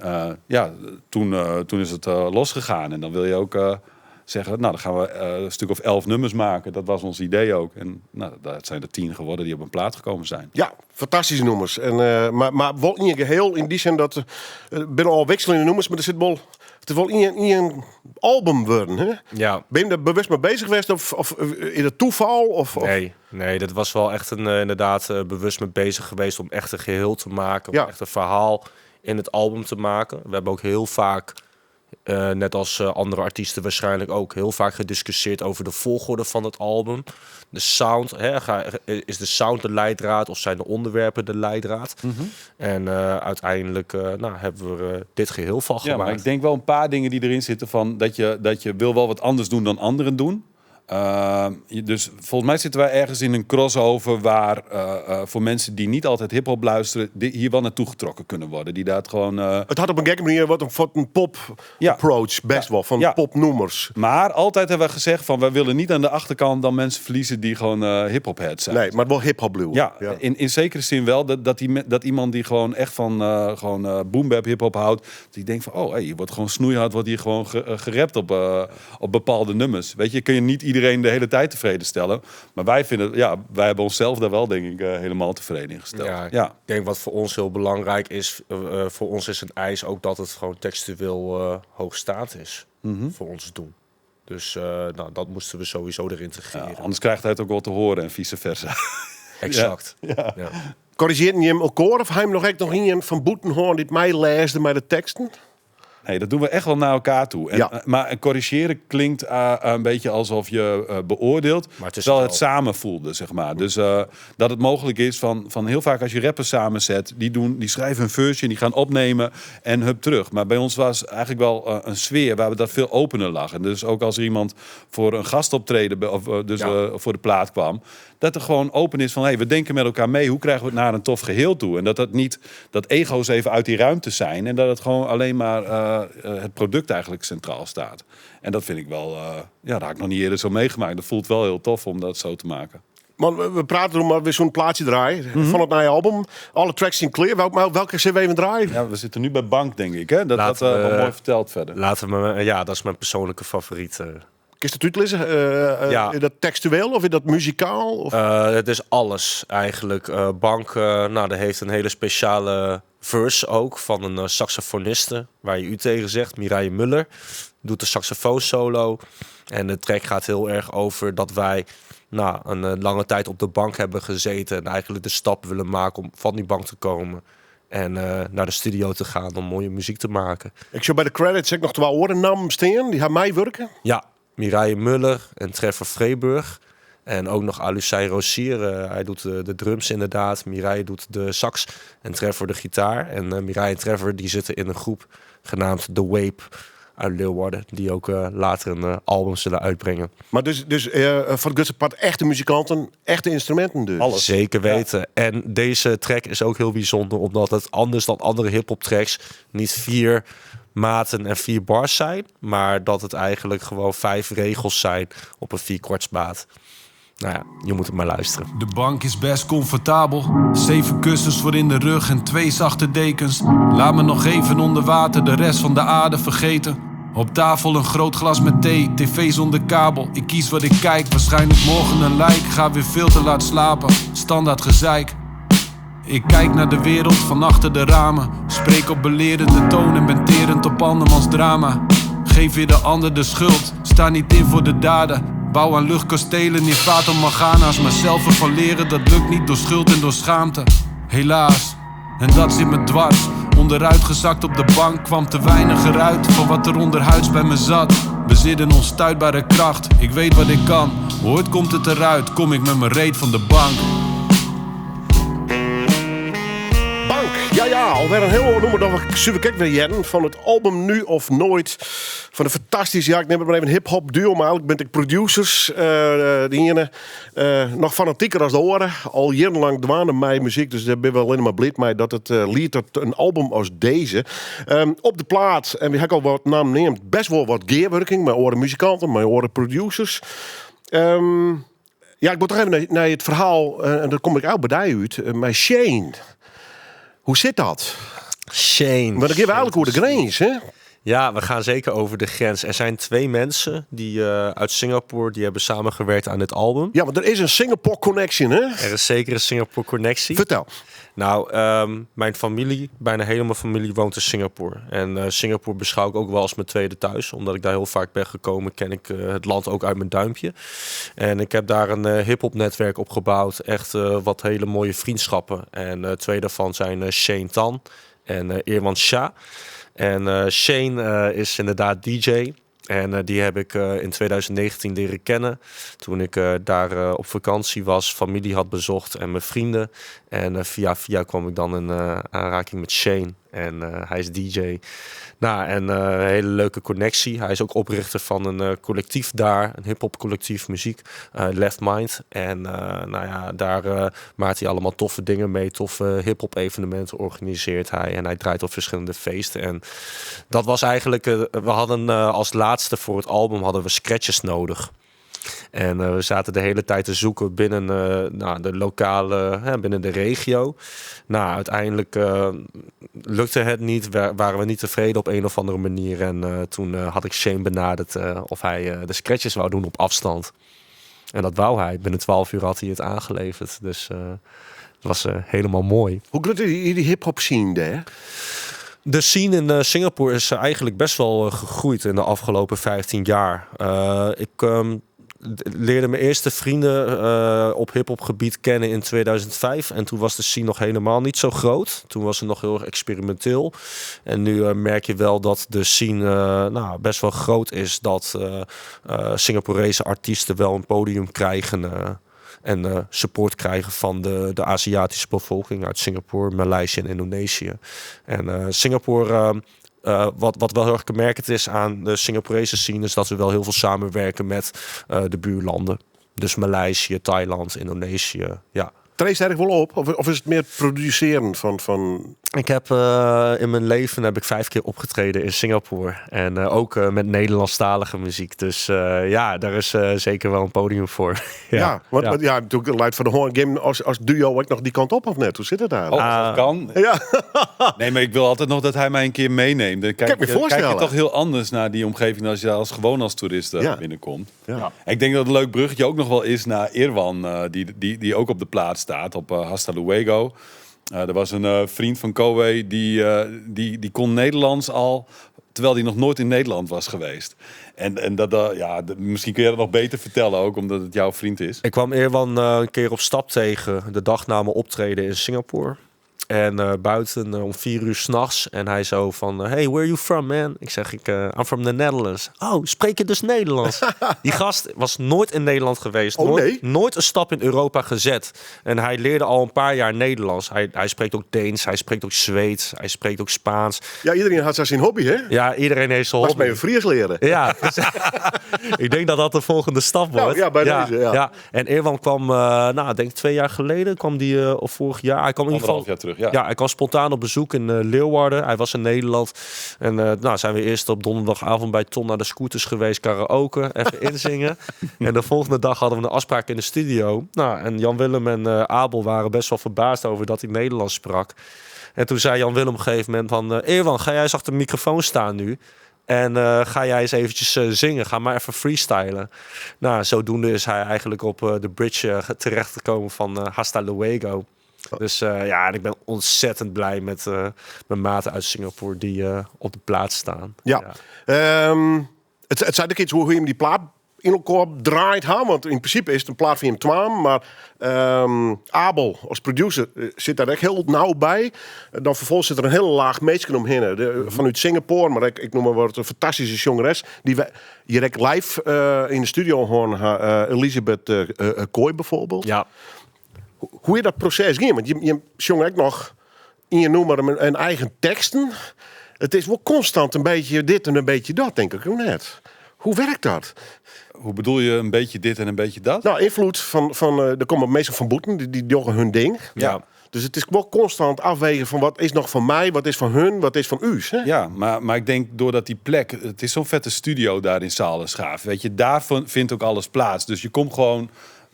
F: toen is het losgegaan. En dan wil je ook zeggen, nou, dan gaan we een stuk of 11 nummers maken. Dat was ons idee ook. En nou, dat zijn er 10 geworden die op een plaat gekomen zijn.
E: Ja, fantastische nummers. En, maar wel in je geheel, in die zin dat er binnen al wisselende nummers, maar er zit wel... Het is wel in een album worden, hè?
G: Ja.
E: Ben je er bewust mee bezig geweest of in het toeval? Of?
G: Nee, dat was wel echt inderdaad bewust mee bezig geweest om echt een geheel te maken. Om echt een verhaal in het album te maken. We hebben ook heel vaak, net als andere artiesten waarschijnlijk ook, heel vaak gediscussieerd over de volgorde van het album. De sound, is de sound de leidraad of zijn de onderwerpen de leidraad? Mm-hmm. En uiteindelijk hebben we dit geheel van gemaakt.
F: Ja, maar ik denk wel een paar dingen die erin zitten van dat je wil wel wat anders doen dan anderen doen. Dus volgens mij zitten wij ergens in een crossover waar voor mensen die niet altijd hiphop luisteren, hier wel naartoe getrokken kunnen worden. Die daar gewoon.
E: Het had op een gekke manier wat een pop approach best wel van popnummers. Maar
F: altijd hebben we gezegd van wij willen niet aan de achterkant dan mensen verliezen die gewoon hiphop heads zijn.
E: Nee, maar wel hiphop blue.
F: Ja. In zekere zin wel dat iemand die gewoon echt van boom bap hiphop houdt, die denkt van je wordt gewoon snoeihard, wordt hier gewoon gerapt op bepaalde nummers. Weet je, kun je niet iedereen de hele tijd tevreden stellen. Maar wij hebben onszelf daar wel, denk ik, helemaal tevreden in gesteld.
G: Ja, ik denk wat voor ons heel belangrijk is, voor ons is een eis ook dat het gewoon textueel hoogstaand is. Mm-hmm. Voor ons doen. Dus dat moesten we sowieso erin integreren.
F: Ja, anders krijgt hij het ook wel te horen en vice versa.
G: Exact. Ja.
E: Corrigeert je hem elkaar of hij hem nog echt in van Boetenhoorn die mij leesde met de teksten?
F: Nee, dat doen we echt wel naar elkaar toe. Maar corrigeren klinkt een beetje alsof je beoordeelt, maar terwijl het samen voelde, zeg maar. Dus dat het mogelijk is van heel vaak als je rappers samenzet, die schrijven een verse en die gaan opnemen en hup terug. Maar bij ons was eigenlijk wel een sfeer waar we dat veel opener lag. En dus ook als er iemand voor een gastoptreden voor de plaat kwam, dat er gewoon open is van, we denken met elkaar mee, hoe krijgen we het naar een tof geheel toe? En dat niet, dat ego's even uit die ruimte zijn en dat het gewoon alleen maar het product eigenlijk centraal staat. En dat vind ik wel, daar had ik nog niet eerder zo meegemaakt. Dat voelt wel heel tof om dat zo te maken.
E: Man, we praten erom maar weer zo'n plaatje draaien van het nieuwe album. Alle tracks zijn clear. Welke zijn we even draaien?
F: Ja, we zitten nu bij Bank, denk ik. Hè? Dat wel mooi verteld verder.
G: Dat is mijn persoonlijke favoriet.
E: Is het uitlezen? Is dat textueel of is dat muzikaal? Of?
G: Het is alles eigenlijk. Bank dat heeft een hele speciale verse ook van een saxofoniste, waar je u tegen zegt, Mireille Muller, doet de saxofoon solo. En de track gaat heel erg over dat wij een lange tijd op de bank hebben gezeten en eigenlijk de stap willen maken om van die bank te komen en naar de studio te gaan om mooie muziek te maken.
E: Ik zou bij de credits nog 2 orennamen staan, die gaan mij werken.
G: Ja, Mireille Muller en Trevor Vreeburg. En ook nog Alusai Rosier. Hij doet de drums inderdaad. Mireille doet de sax en Trevor de gitaar. En Mireille en Trevor die zitten in een groep genaamd The Wape uit Leeuwarden. Die ook later een album zullen uitbrengen.
E: Maar dus van het Gutse pad echte muzikanten, echte instrumenten dus?
G: Alles. Zeker weten. Ja. En deze track is ook heel bijzonder. Omdat het anders dan andere hiphop tracks niet 4 maten en 4 bars zijn. Maar dat het eigenlijk gewoon 5 regels zijn op een 4/4 Nou ja, je moet het maar luisteren.
D: De bank is best comfortabel. 7 kussens voor in de rug en 2 zachte dekens. Laat me nog even onder water de rest van de aarde vergeten. Op tafel een groot glas met thee, tv zonder kabel. Ik kies wat ik kijk, waarschijnlijk morgen een like. Ga weer veel te laat slapen, standaard gezeik. Ik kijk naar de wereld van achter de ramen. Spreek op belerende toon en ben terend op andermans drama. Geef weer de ander de schuld, sta niet in voor de daden. Bouw aan luchtkastelen in Fata Morgana's. Maar zelf ervan leren, dat lukt niet door schuld en door schaamte. Helaas, en dat zit me dwars. Onderuitgezakt op de bank, kwam te weinig eruit voor wat er onderhuids bij me zat. Bezit een onstuitbare kracht, ik weet wat ik kan. Ooit komt het eruit, kom ik met mijn reet van de bank.
E: Ja, alweer een heel mooi nummer dat we super kijk weer Jen van het album Nu of Nooit. Van de fantastische, ik neem het maar even een hip-hop duo, maar eigenlijk ben ik producers. Die ene nog fanatieker als de oren. Al jarenlang dwaande mij muziek, dus daar ben ik wel alleen maar blij mee dat het lied tot een album als deze. Op de plaat, en we hebben al wat naam neemt, best wel wat gearworking, mijn oren muzikanten, mijn oren producers. Ik moet toch even naar het verhaal, en dan kom ik uit bij die uit, met Shane. Hoe zit dat?
G: Shane.
E: Maar dan geven we eigenlijk over de grens, hè?
G: Ja, we gaan zeker over de grens. Er zijn 2 mensen die uit Singapore die hebben samengewerkt aan dit album.
E: Ja, want er is een Singapore connection, hè?
G: Er is zeker een Singapore connectie.
E: Vertel.
G: Nou, mijn familie, bijna hele mijn familie woont in Singapore. En Singapore beschouw ik ook wel als mijn tweede thuis. Omdat ik daar heel vaak ben gekomen, ken ik het land ook uit mijn duimpje. En ik heb daar een hip-hop netwerk opgebouwd. Echt wat hele mooie vriendschappen. En 2 daarvan zijn Shane Tan en Irwan Shah. En Shane is inderdaad DJ. En die heb ik in 2019 leren kennen. Toen ik daar op vakantie was, familie had bezocht en mijn vrienden. En via kwam ik dan in aanraking met Shane. En hij is DJ. Nou, en een hele leuke connectie. Hij is ook oprichter van een collectief daar. Een hip-hop collectief muziek. Left Mind. En nou ja, daar maakt hij allemaal toffe dingen mee. Toffe hip-hop evenementen organiseert hij. En hij draait op verschillende feesten. En dat was eigenlijk... we hadden als laatste voor het album hadden we scratches nodig. En we zaten de hele tijd te zoeken binnen de lokale, binnen de regio. Nou, uiteindelijk lukte het niet. Waren we niet tevreden op een of andere manier. En toen had ik Shane benaderd of hij de scratches wou doen op afstand. En dat wou hij. Binnen 12 uur had hij het aangeleverd. Dus het was helemaal mooi.
E: Hoe groot is die hip-hop scene daar?
G: De scene in Singapore is eigenlijk best wel gegroeid in de afgelopen 15 jaar. Ik leerde mijn eerste vrienden op hiphop gebied kennen in 2005. En toen was de scene nog helemaal niet zo groot. Toen was het nog heel erg experimenteel. En nu merk je wel dat de scene best wel groot is. Dat Singaporese artiesten wel een podium krijgen... En support krijgen van de Aziatische bevolking uit Singapore, Maleisië en Indonesië. En Singapore, wat wel heel erg kenmerkend is aan de Singaporese scene, is dat we wel heel veel samenwerken met de buurlanden. Dus Maleisië, Thailand, Indonesië, ja.
E: Treed je er wel op? Of is het meer produceren van...
G: Ik heb in mijn leven 5 keer opgetreden in Singapore. En ook met Nederlandstalige muziek. Dus ja, daar is zeker wel een podium voor.
E: Want natuurlijk Luid van de Hoorn Game als duo ook nog die kant op of net? Hoe zit het daar?
F: Oh, als dat kan.
E: Ja.
F: Nee, maar ik wil altijd nog dat hij mij een keer meeneemt. Dan
E: Kan ik me voorstellen.
F: kijk je toch heel anders naar die omgeving als je als toerist binnenkomt.
E: Ja.
F: Ik denk dat het een leuk bruggetje ook nog wel is naar Irwan, die ook op de plaat staat, op Hasta Luego. Er was een vriend van Kowe die kon Nederlands al, terwijl hij nog nooit in Nederland was geweest. En misschien kun je dat nog beter vertellen ook, omdat het jouw vriend is.
G: Ik kwam Irwan een keer op stap tegen de dag na mijn optreden in Singapore. En buiten om 4 uur 's nachts. En hij zo van, hey, where are you from, man? Ik zeg, I'm from the Netherlands. Oh, spreek je dus Nederlands? Die gast was nooit in Nederland geweest. Nooit een stap in Europa gezet. En hij leerde al een paar jaar Nederlands. Hij spreekt ook Deens, hij spreekt ook Zweeds, hij spreekt ook Spaans.
E: Ja, iedereen had zijn hobby, hè?
G: Ja, iedereen heeft zijn hobby.
E: Was bij een Fries leren.
G: Ja, ik denk dat dat de volgende stap wordt.
E: Ja, bij deze, ja.
G: En Irwan kwam, ik denk 2 jaar geleden, kwam die, of vorig jaar. Hij kwam in ieder geval...
F: jaar terug.
G: Ja, hij kwam spontaan op bezoek in Leeuwarden. Hij was in Nederland. En zijn we eerst op donderdagavond bij Ton naar de scooters geweest. Karaoke, even inzingen. En de volgende dag hadden we een afspraak in de studio. Nou, en Jan-Willem en Abel waren best wel verbaasd over dat hij Nederlands sprak. En toen zei Jan-Willem op een gegeven moment van... Irwan, ga jij eens achter de microfoon staan nu? En ga jij eens eventjes zingen. Ga maar even freestylen. Nou, zodoende is hij eigenlijk op de bridge terechtgekomen van Hasta Luego. Dus ik ben ontzettend blij met mijn maten uit Singapore die op de plaats staan.
E: Ja. Het zei ook iets hoe je hem die plaat in elkaar draait. Want in principe is het een plaat van hem twaam. Maar Abel als producer zit daar echt heel nauw bij. Dan vervolgens zit er een hele laag meisje omheen. Vanuit Singapore. Maar ik noem maar wat een fantastische jongeres. Die we hier live in de studio horen. Elisabeth Kooi bijvoorbeeld.
G: Ja.
E: Hoe je dat proces ging. Want je zong ook nog in je noemer een eigen teksten. Het is wel constant een beetje dit en een beetje dat, denk ik ook net. Hoe werkt dat?
F: Hoe bedoel je een beetje dit en een beetje dat?
E: Nou, invloed van er komen meestal van boeten, die doen hun ding.
G: Ja.
E: Dus het is wel constant afwegen van wat is nog van mij, wat is van hun, wat is van u. Hè?
F: Ja, maar ik denk doordat die plek... Het is zo'n vette studio daar in Salenschaaf. Weet je, daar vindt ook alles plaats. Dus je komt gewoon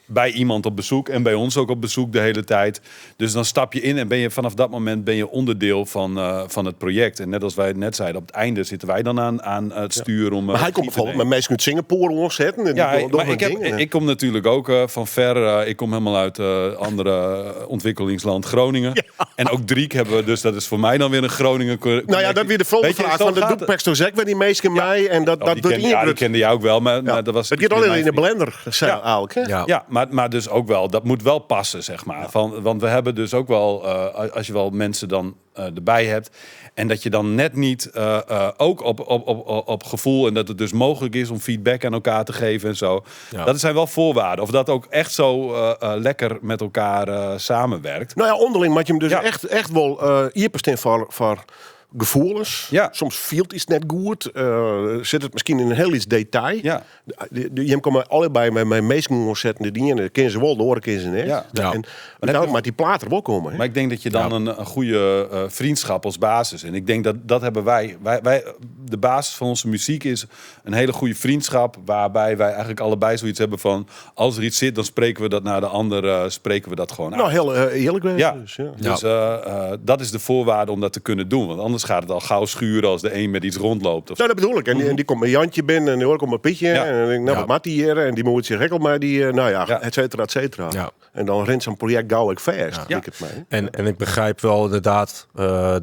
F: bij iemand op bezoek en bij ons ook op bezoek de hele tijd. Dus dan stap je in en vanaf dat moment ben je onderdeel van het project. En net als wij het net zeiden, op het einde zitten wij dan aan het stuur om.
E: Maar hij komt bijvoorbeeld met mensen uit Singapore omzetten. En
F: ja,
E: die doen
F: maar
E: dat ding.
F: ik kom natuurlijk ook van ver. Ik kom helemaal uit andere ontwikkelingsland Groningen. Ja. En ook Driek hebben we, dus dat is voor mij dan weer een Groningen.
E: Nou ja, dat weer de volgende vraag. Van de doekpeks door Zek, waar die meesten mij. En dat
F: die kende jou ook wel, maar dat was.
E: Het gaat alleen in de blender, zei Alk.
F: Ja, maar dus ook wel, dat moet wel passen, zeg maar. Want we hebben dus ook wel, als je wel mensen dan erbij hebt. En dat je dan net niet ook op gevoel en dat het dus mogelijk is om feedback aan elkaar te geven en zo. Ja. Dat zijn wel voorwaarden. Of dat ook echt zo lekker met elkaar samenwerkt.
E: Nou ja, onderling maak je hem dus echt wel ieperst voor gevoelens.
F: Ja.
E: Soms voelt iets net goed. Zit het misschien in een heel iets detail.
F: Ja.
E: Je kan allebei met mijn meesten zetten de dingen. Dan kennen ze wel, de horen kennen ze net.
F: Ja.
G: Ja.
E: En dan maar die plaat er wel komen. Hè?
F: Maar ik denk dat je dan een goede vriendschap als basis. En ik denk dat hebben wij. De basis van onze muziek is een hele goede vriendschap. Waarbij wij eigenlijk allebei zoiets hebben van. Als er iets zit, dan spreken we dat naar de ander. Spreken we dat gewoon uit.
E: Nou, heel eerlijk wezen.
F: Ja.
E: Dus, ja.
F: Dus dat is de voorwaarde om dat te kunnen doen. Want anders gaat het al gauw schuren als de een met iets rondloopt. Of
E: nou, dat bedoel ik. En die komt met Jantje binnen en die hoor komt met Pietje.
F: Ja.
E: En dan denk ik, wat maakt die hier? En die moet zich rekkel maar die, et cetera, et cetera.
G: Ja.
E: En dan rent zo'n project gauw ik vast.
F: Ja.
E: Ik het mee.
G: En ik begrijp wel inderdaad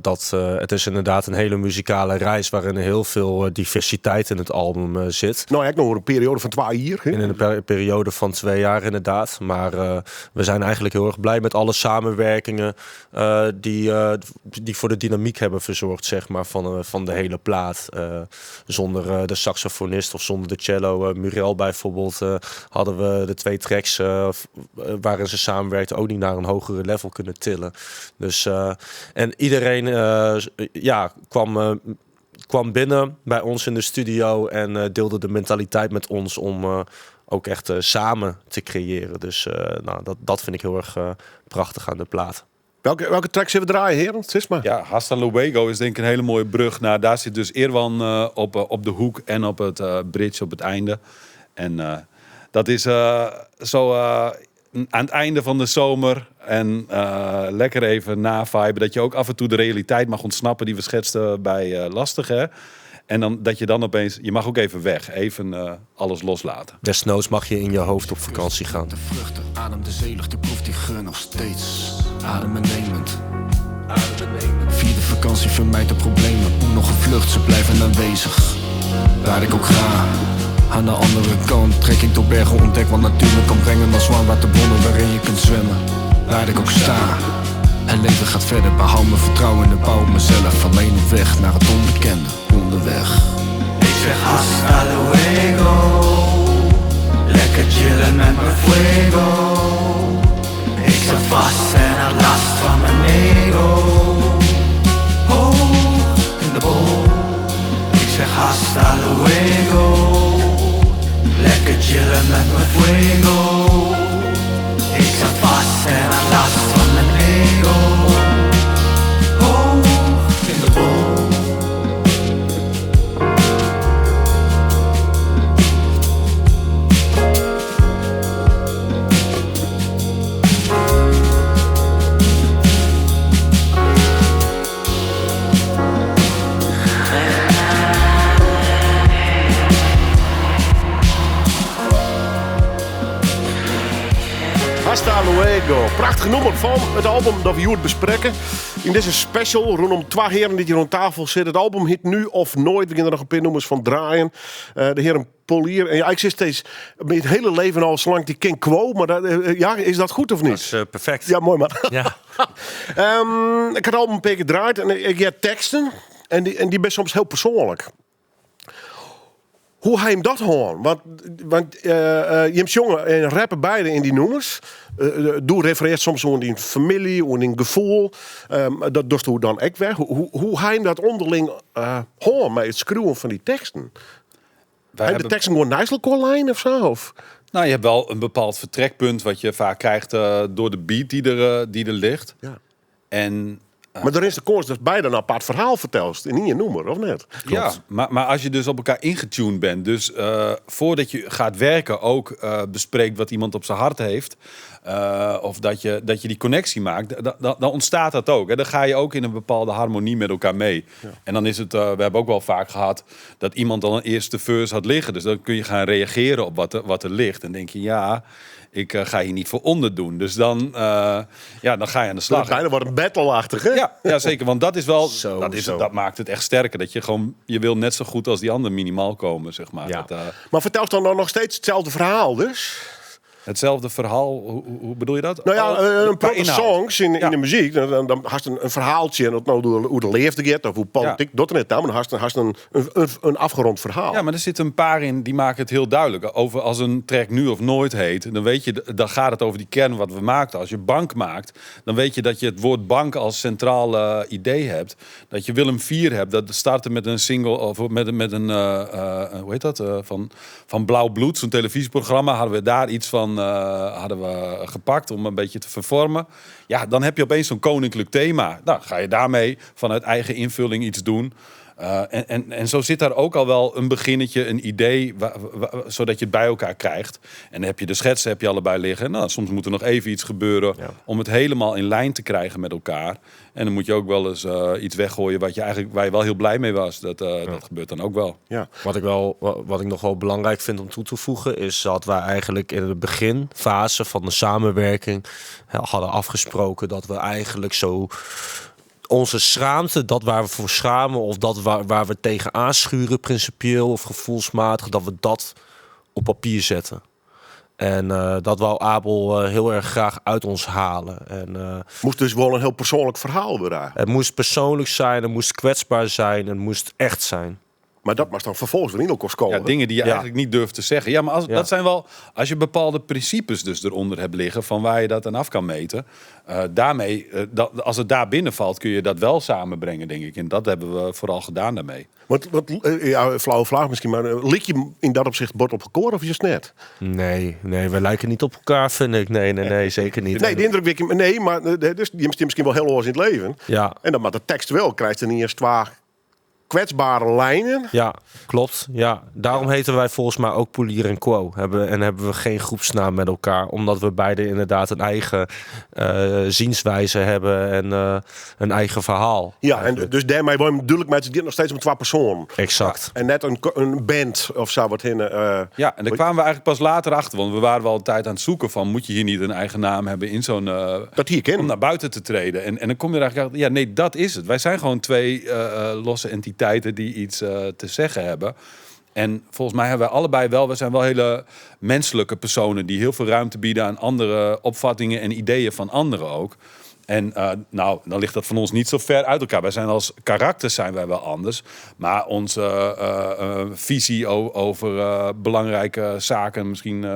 G: dat het is inderdaad een hele muzikale reis waarin heel veel diversiteit in het album zit.
E: Nou, ik nog een periode van 2 jaar. Hè?
G: In een periode van 2 jaar inderdaad. Maar we zijn eigenlijk heel erg blij met alle samenwerkingen die voor de dynamiek hebben verzorgd, zeg maar, van de hele plaat. Zonder de saxofonist of zonder de cello. Muriel bijvoorbeeld hadden we de 2 tracks waarin ze samenwerkten ook niet naar een hogere level kunnen tillen. Dus en iedereen kwam binnen bij ons in de studio en deelde de mentaliteit met ons om ook echt samen te creëren. Dus dat vind ik heel erg prachtig aan de plaat.
E: Welke tracks hebben we draaien, heren? Zeg maar.
F: Ja, Hasta Luego is denk ik een hele mooie brug naar. Daar zit dus Irwan op de hoek en op het bridge op het einde. En dat is zo aan het einde van de zomer en lekker even na-viben. Dat je ook af en toe de realiteit mag ontsnappen die we schetsten bij Lastig, hè. En dan, dat je dan opeens, je mag ook even weg, even alles loslaten.
G: Desnoods mag je in je hoofd op vakantie gaan.
H: De vluchten, adem de zelig, de proef die geur nog steeds. Adembenemend. Vierde vakantie vermijdt de problemen. Hoe nog gevlucht, ze blijven aanwezig. Waar ik ook ga, aan de andere kant trek ik door bergen ontdek wat natuur me kan brengen als zwaarwaterbronnen waarin je kunt zwemmen. Waar ik ook sta, het leven gaat verder. Behoud mijn vertrouwen in de bouw op mezelf. Alleen op weg naar het onbekende, onderweg.
I: Ik zeg hasta luego, lekker chillen met mijn fuego. Ik zat vast en had last van mijn ego. Hoog in de boom. Ik zeg hasta luego, lekker chillen met mijn fuego. Ik zat vast en had last van mijn ego. Hoog in de boom.
E: Hasta Luego. Prachtig nummer van het album dat we hier bespreken. In deze special rondom 2 heren die hier aan tafel zitten. Het album heet Nu of Nooit. We gaan er nog een paar nummers van draaien. De heren Polier. En ja, ik zit steeds met het hele leven al zolang die ken quo. Maar dat, is dat goed of niet?
G: Dat is perfect.
E: Ja, mooi man.
G: Ja.
E: Ik had het album een paar keer gedraaid. En ik heb teksten. En die best soms heel persoonlijk. Hoe hij hem dat hoort? Want je hebt jongen en rappen beide in die nummers. Doe refereert soms aan die familie, aan die gevoel. Dat doet hoe dan ook weg. Hoe hij hem dat onderling hoort met het schreeuwen van die teksten. Hij de teksten gewoon Nijsselkoorlijn of zo? Of?
F: Nou, je hebt wel een bepaald vertrekpunt wat je vaak krijgt door de beat die er ligt.
E: Ja.
F: En
E: Maar er is de kans dat beide een apart verhaal vertelst. En niet je noemer, of net?
F: Ja, maar als je dus op elkaar ingetuned bent... dus voordat je gaat werken ook bespreekt wat iemand op zijn hart heeft... of dat je die connectie maakt, dan ontstaat dat ook. Hè. Dan ga je ook in een bepaalde harmonie met elkaar mee. Ja. En dan is het, we hebben ook wel vaak gehad... dat iemand al een eerste verse had liggen. Dus dan kun je gaan reageren op wat er ligt. En denk je, ja... ik ga hier niet voor onderdoen. Dus dan ga je aan de slag.
E: Dan wordt een battle-achtig, hè?
F: Ja, zeker. Want dat is wel... dat maakt het echt sterker. Dat je wil net zo goed als die ander minimaal komen, zeg maar.
E: Ja. Maar vertel dan nog steeds hetzelfde verhaal dus?
F: Hetzelfde verhaal, hoe bedoel je dat?
E: Nou ja, een paar songs in de muziek. Dan had je een verhaaltje. En dat nou hoe de leefde gaat, of hoe politiek, dat en het dan. Maar dan had je een afgerond verhaal.
F: Ja, maar er zitten een paar in die maken het heel duidelijk. Over als een track Nu of Nooit heet, dan weet je, dan gaat het over die kern wat we maakten. Als je bank maakt, dan weet je dat je het woord bank als centraal idee hebt. Dat je Willem IV hebt. Dat startte met een single, of met een hoe heet dat? Van Blauw Bloed, zo'n televisieprogramma. Hadden we daar iets van gepakt om een beetje te vervormen. Ja, dan heb je opeens zo'n koninklijk thema. Nou, ga je daarmee vanuit eigen invulling iets doen. En zo zit daar ook al wel een beginnetje, een idee, zodat je het bij elkaar krijgt. En dan heb je de schetsen allebei liggen. Nou, soms moet er nog even iets gebeuren om het helemaal in lijn te krijgen met elkaar. En dan moet je ook wel eens iets weggooien waar je wel heel blij mee was. Dat gebeurt dan ook wel.
G: Ja. Wat ik nog wel belangrijk vind om toe te voegen is dat wij eigenlijk in de beginfase van de samenwerking hadden afgesproken dat we eigenlijk zo onze schaamte, dat waar we voor schamen of dat waar we tegen aanschuren principieel of gevoelsmatig, dat we dat op papier zetten. En dat wou Abel heel erg graag uit ons halen.
E: Moest dus wel een heel persoonlijk verhaal worden.
G: Het moest persoonlijk zijn, het moest kwetsbaar zijn, het moest echt zijn.
E: Maar dat mag dan vervolgens weer in elkaar komen.
F: Ja, dingen die je eigenlijk niet durft te zeggen. Ja, maar dat zijn wel... Als je bepaalde principes dus eronder hebt liggen van waar je dat aan af kan meten. Daarmee, als het daar binnen valt, kun je dat wel samenbrengen, denk ik. En dat hebben we vooral gedaan daarmee.
E: Flauwe vraag misschien, maar lik je in dat opzicht bord op gekoor of is het net?
G: Nee, we lijken niet op elkaar, vind ik. Nee, zeker niet.
E: Nee, de indruk weet ik... Nee, maar dus, je hebt misschien wel heel oors in het leven.
G: Ja.
E: En dan maar de tekst wel krijgt er niet eens kwetsbare lijnen.
G: Ja, klopt. Ja. Daarom heten wij volgens mij ook Polier en Quo. Hebben we geen groepsnaam met elkaar. Omdat we beide inderdaad een eigen zienswijze hebben en een eigen verhaal.
E: Ja, en dus daarmee bedoel met het nog steeds om 2 personen.
G: Exact.
E: En net een band of zo wat in.
F: Ja, en daar kwamen we eigenlijk pas later achter. Want we waren wel een tijd aan het zoeken van, moet je hier niet een eigen naam hebben in zo'n...
E: dat hier ken.
F: Om naar buiten te treden. En dan kom je er eigenlijk achter, ja, nee, dat is het. Wij zijn gewoon 2 losse entiteiten die iets te zeggen hebben. En volgens mij hebben wij allebei we zijn wel hele menselijke personen die heel veel ruimte bieden aan andere opvattingen en ideeën van anderen ook. En dan ligt dat van ons niet zo ver uit elkaar. Wij zijn als karakters zijn wij wel anders. Maar onze visie over belangrijke zaken misschien,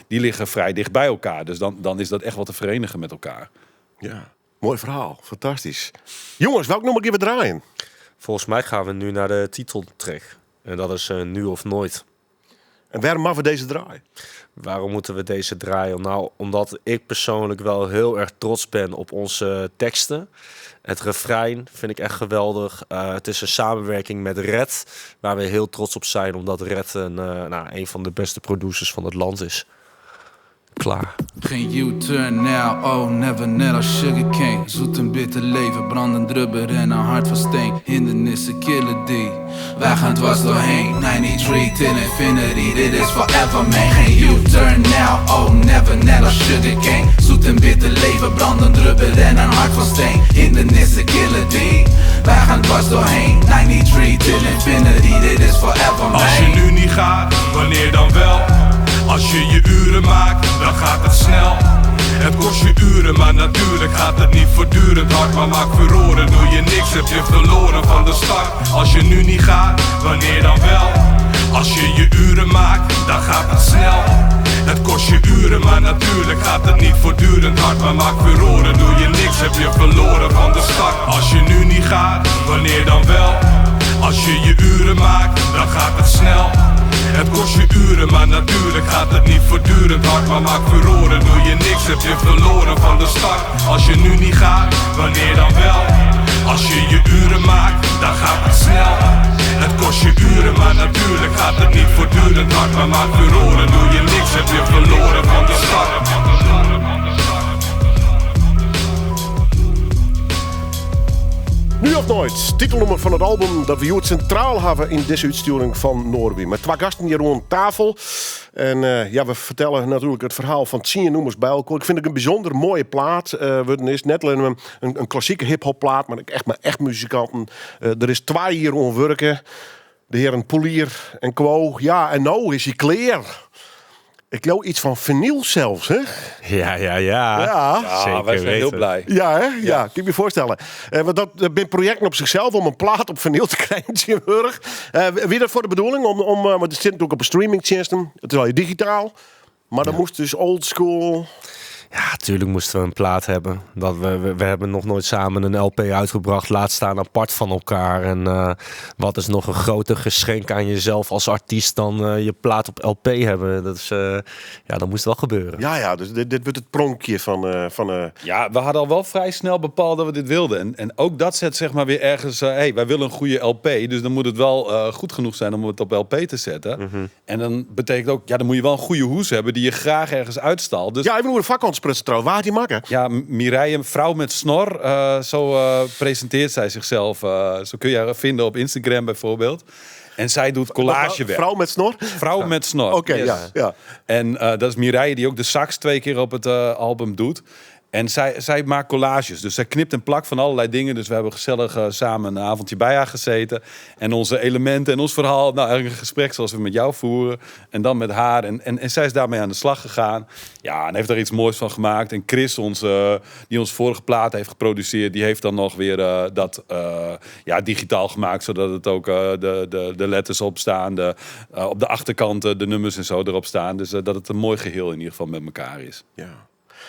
F: die liggen vrij dicht bij elkaar. Dus dan is dat echt wel te verenigen met elkaar.
E: Ja, mooi verhaal. Fantastisch. Jongens, welk nummer gaan we draaien?
G: Volgens mij gaan we nu naar de titeltrack. En dat is Nu of Nooit.
E: En waarom maken we deze draai?
G: Waarom moeten we deze draaien? Nou, omdat ik persoonlijk wel heel erg trots ben op onze teksten. Het refrein vind ik echt geweldig. Het is een samenwerking met Red, waar we heel trots op zijn. Omdat Red een van de beste producers van het land is. Klaar.
J: Geen U-turn now, oh never sugarcane. Zoet een bitter leven, brandend rubber en een hart van steen. Hindernissen killen die, wij gaan dwars doorheen. 93 till infinity, dit is forever man. Geen U-turn now, oh never sugarcane. Zoet een bitter leven, brandend rubber en een hart van steen. Hindernissen killen die, wij gaan dwars doorheen. 93 till infinity, dit is forever man.
K: Als je nu niet gaat, wanneer dan wel? Als je je uren maakt, dan gaat het snel. Het kost je uren, maar natuurlijk gaat het niet voortdurend hard. Maar maak furoren, doe je niks, heb je verloren van de start. Als je nu niet gaat, wanneer dan wel? Als je je uren maakt, dan gaat het snel. Het kost je uren, maar natuurlijk gaat het niet voortdurend hard. Maar maak furoren, doe je niks, heb je verloren van de start. Als je nu niet gaat, wanneer dan wel? Als je je uren maakt, dan gaat het snel. Het kost je uren, maar natuurlijk gaat het niet voortdurend hard. Maar maak furoren, doe je niks, heb je verloren van de start. Als je nu niet gaat, wanneer dan wel? Als je uren maakt, dan gaat het snel. Het kost je uren, maar natuurlijk gaat het niet voortdurend hard. Maar maak furoren, doe je niks, heb je verloren van de start.
E: Nu of nooit, titelnummer van het album dat we hier centraal hebben in deze uitsturing van Noordwien. Met 2 gasten hier rond tafel. En we vertellen natuurlijk het verhaal van 10 nummers bij elkaar. Ik vind het een bijzonder mooie plaat. Het is net alleen een klassieke hip-hop plaat, maar echt muzikanten. Er is 2 hier rond werken. De heren Polier en Quo. Ja, en nou is hij klaar. Ik geloof iets van vinyl zelfs, hè?
G: Ja.
F: Ja, wij zijn heel blij.
E: Ja, hè? Ja, kan je me voorstellen. Want dat ben projecten op zichzelf om een plaat op vinyl te krijgen. Wie dat voor de bedoeling? Want het zit natuurlijk op een streamingtjenesten. Het is al digitaal. Maar dan moest dus old school.
G: Ja, natuurlijk moesten we een plaat hebben. We hebben nog nooit samen een LP uitgebracht. Laat staan apart van elkaar. En wat is nog een groter geschenk aan jezelf als artiest dan je plaat op LP hebben. Dat moest wel gebeuren.
E: Ja, dus dit wordt het pronkje van.
F: Ja, we hadden al wel vrij snel bepaald dat we dit wilden. En ook dat zet zeg maar weer ergens... wij willen een goede LP. Dus dan moet het wel goed genoeg zijn om het op LP te zetten. Mm-hmm. En dan betekent ook... Ja, dan moet je wel een goede hoes hebben die je graag ergens uitstalt. Dus...
E: Ja, even hoe de vakantiepress trouwens. Waar had die maken?
F: Ja, Mireille, een vrouw met snor. Zo presenteert zij zichzelf. Zo kun je haar vinden op Instagram bijvoorbeeld. En zij doet collagewerk.
E: Vrouw met snor?
F: Vrouw met snor.
E: Oké,
F: yes.
E: ja.
F: En dat is Mireille die ook de sax 2 keer op het album doet. En zij maakt collages. Dus zij knipt en plakt van allerlei dingen. Dus we hebben gezellig samen een avondje bij haar gezeten. En onze elementen en ons verhaal. Nou, eigenlijk een gesprek zoals we met jou voeren. En dan met haar. En zij is daarmee aan de slag gegaan. Ja, en heeft daar iets moois van gemaakt. En Chris, die onze vorige plaat heeft geproduceerd... die heeft dan nog weer dat digitaal gemaakt. Zodat het ook de letters op staan. Op de achterkant de nummers en zo erop staan. Dus dat het een mooi geheel in ieder geval met elkaar is.
E: Ja.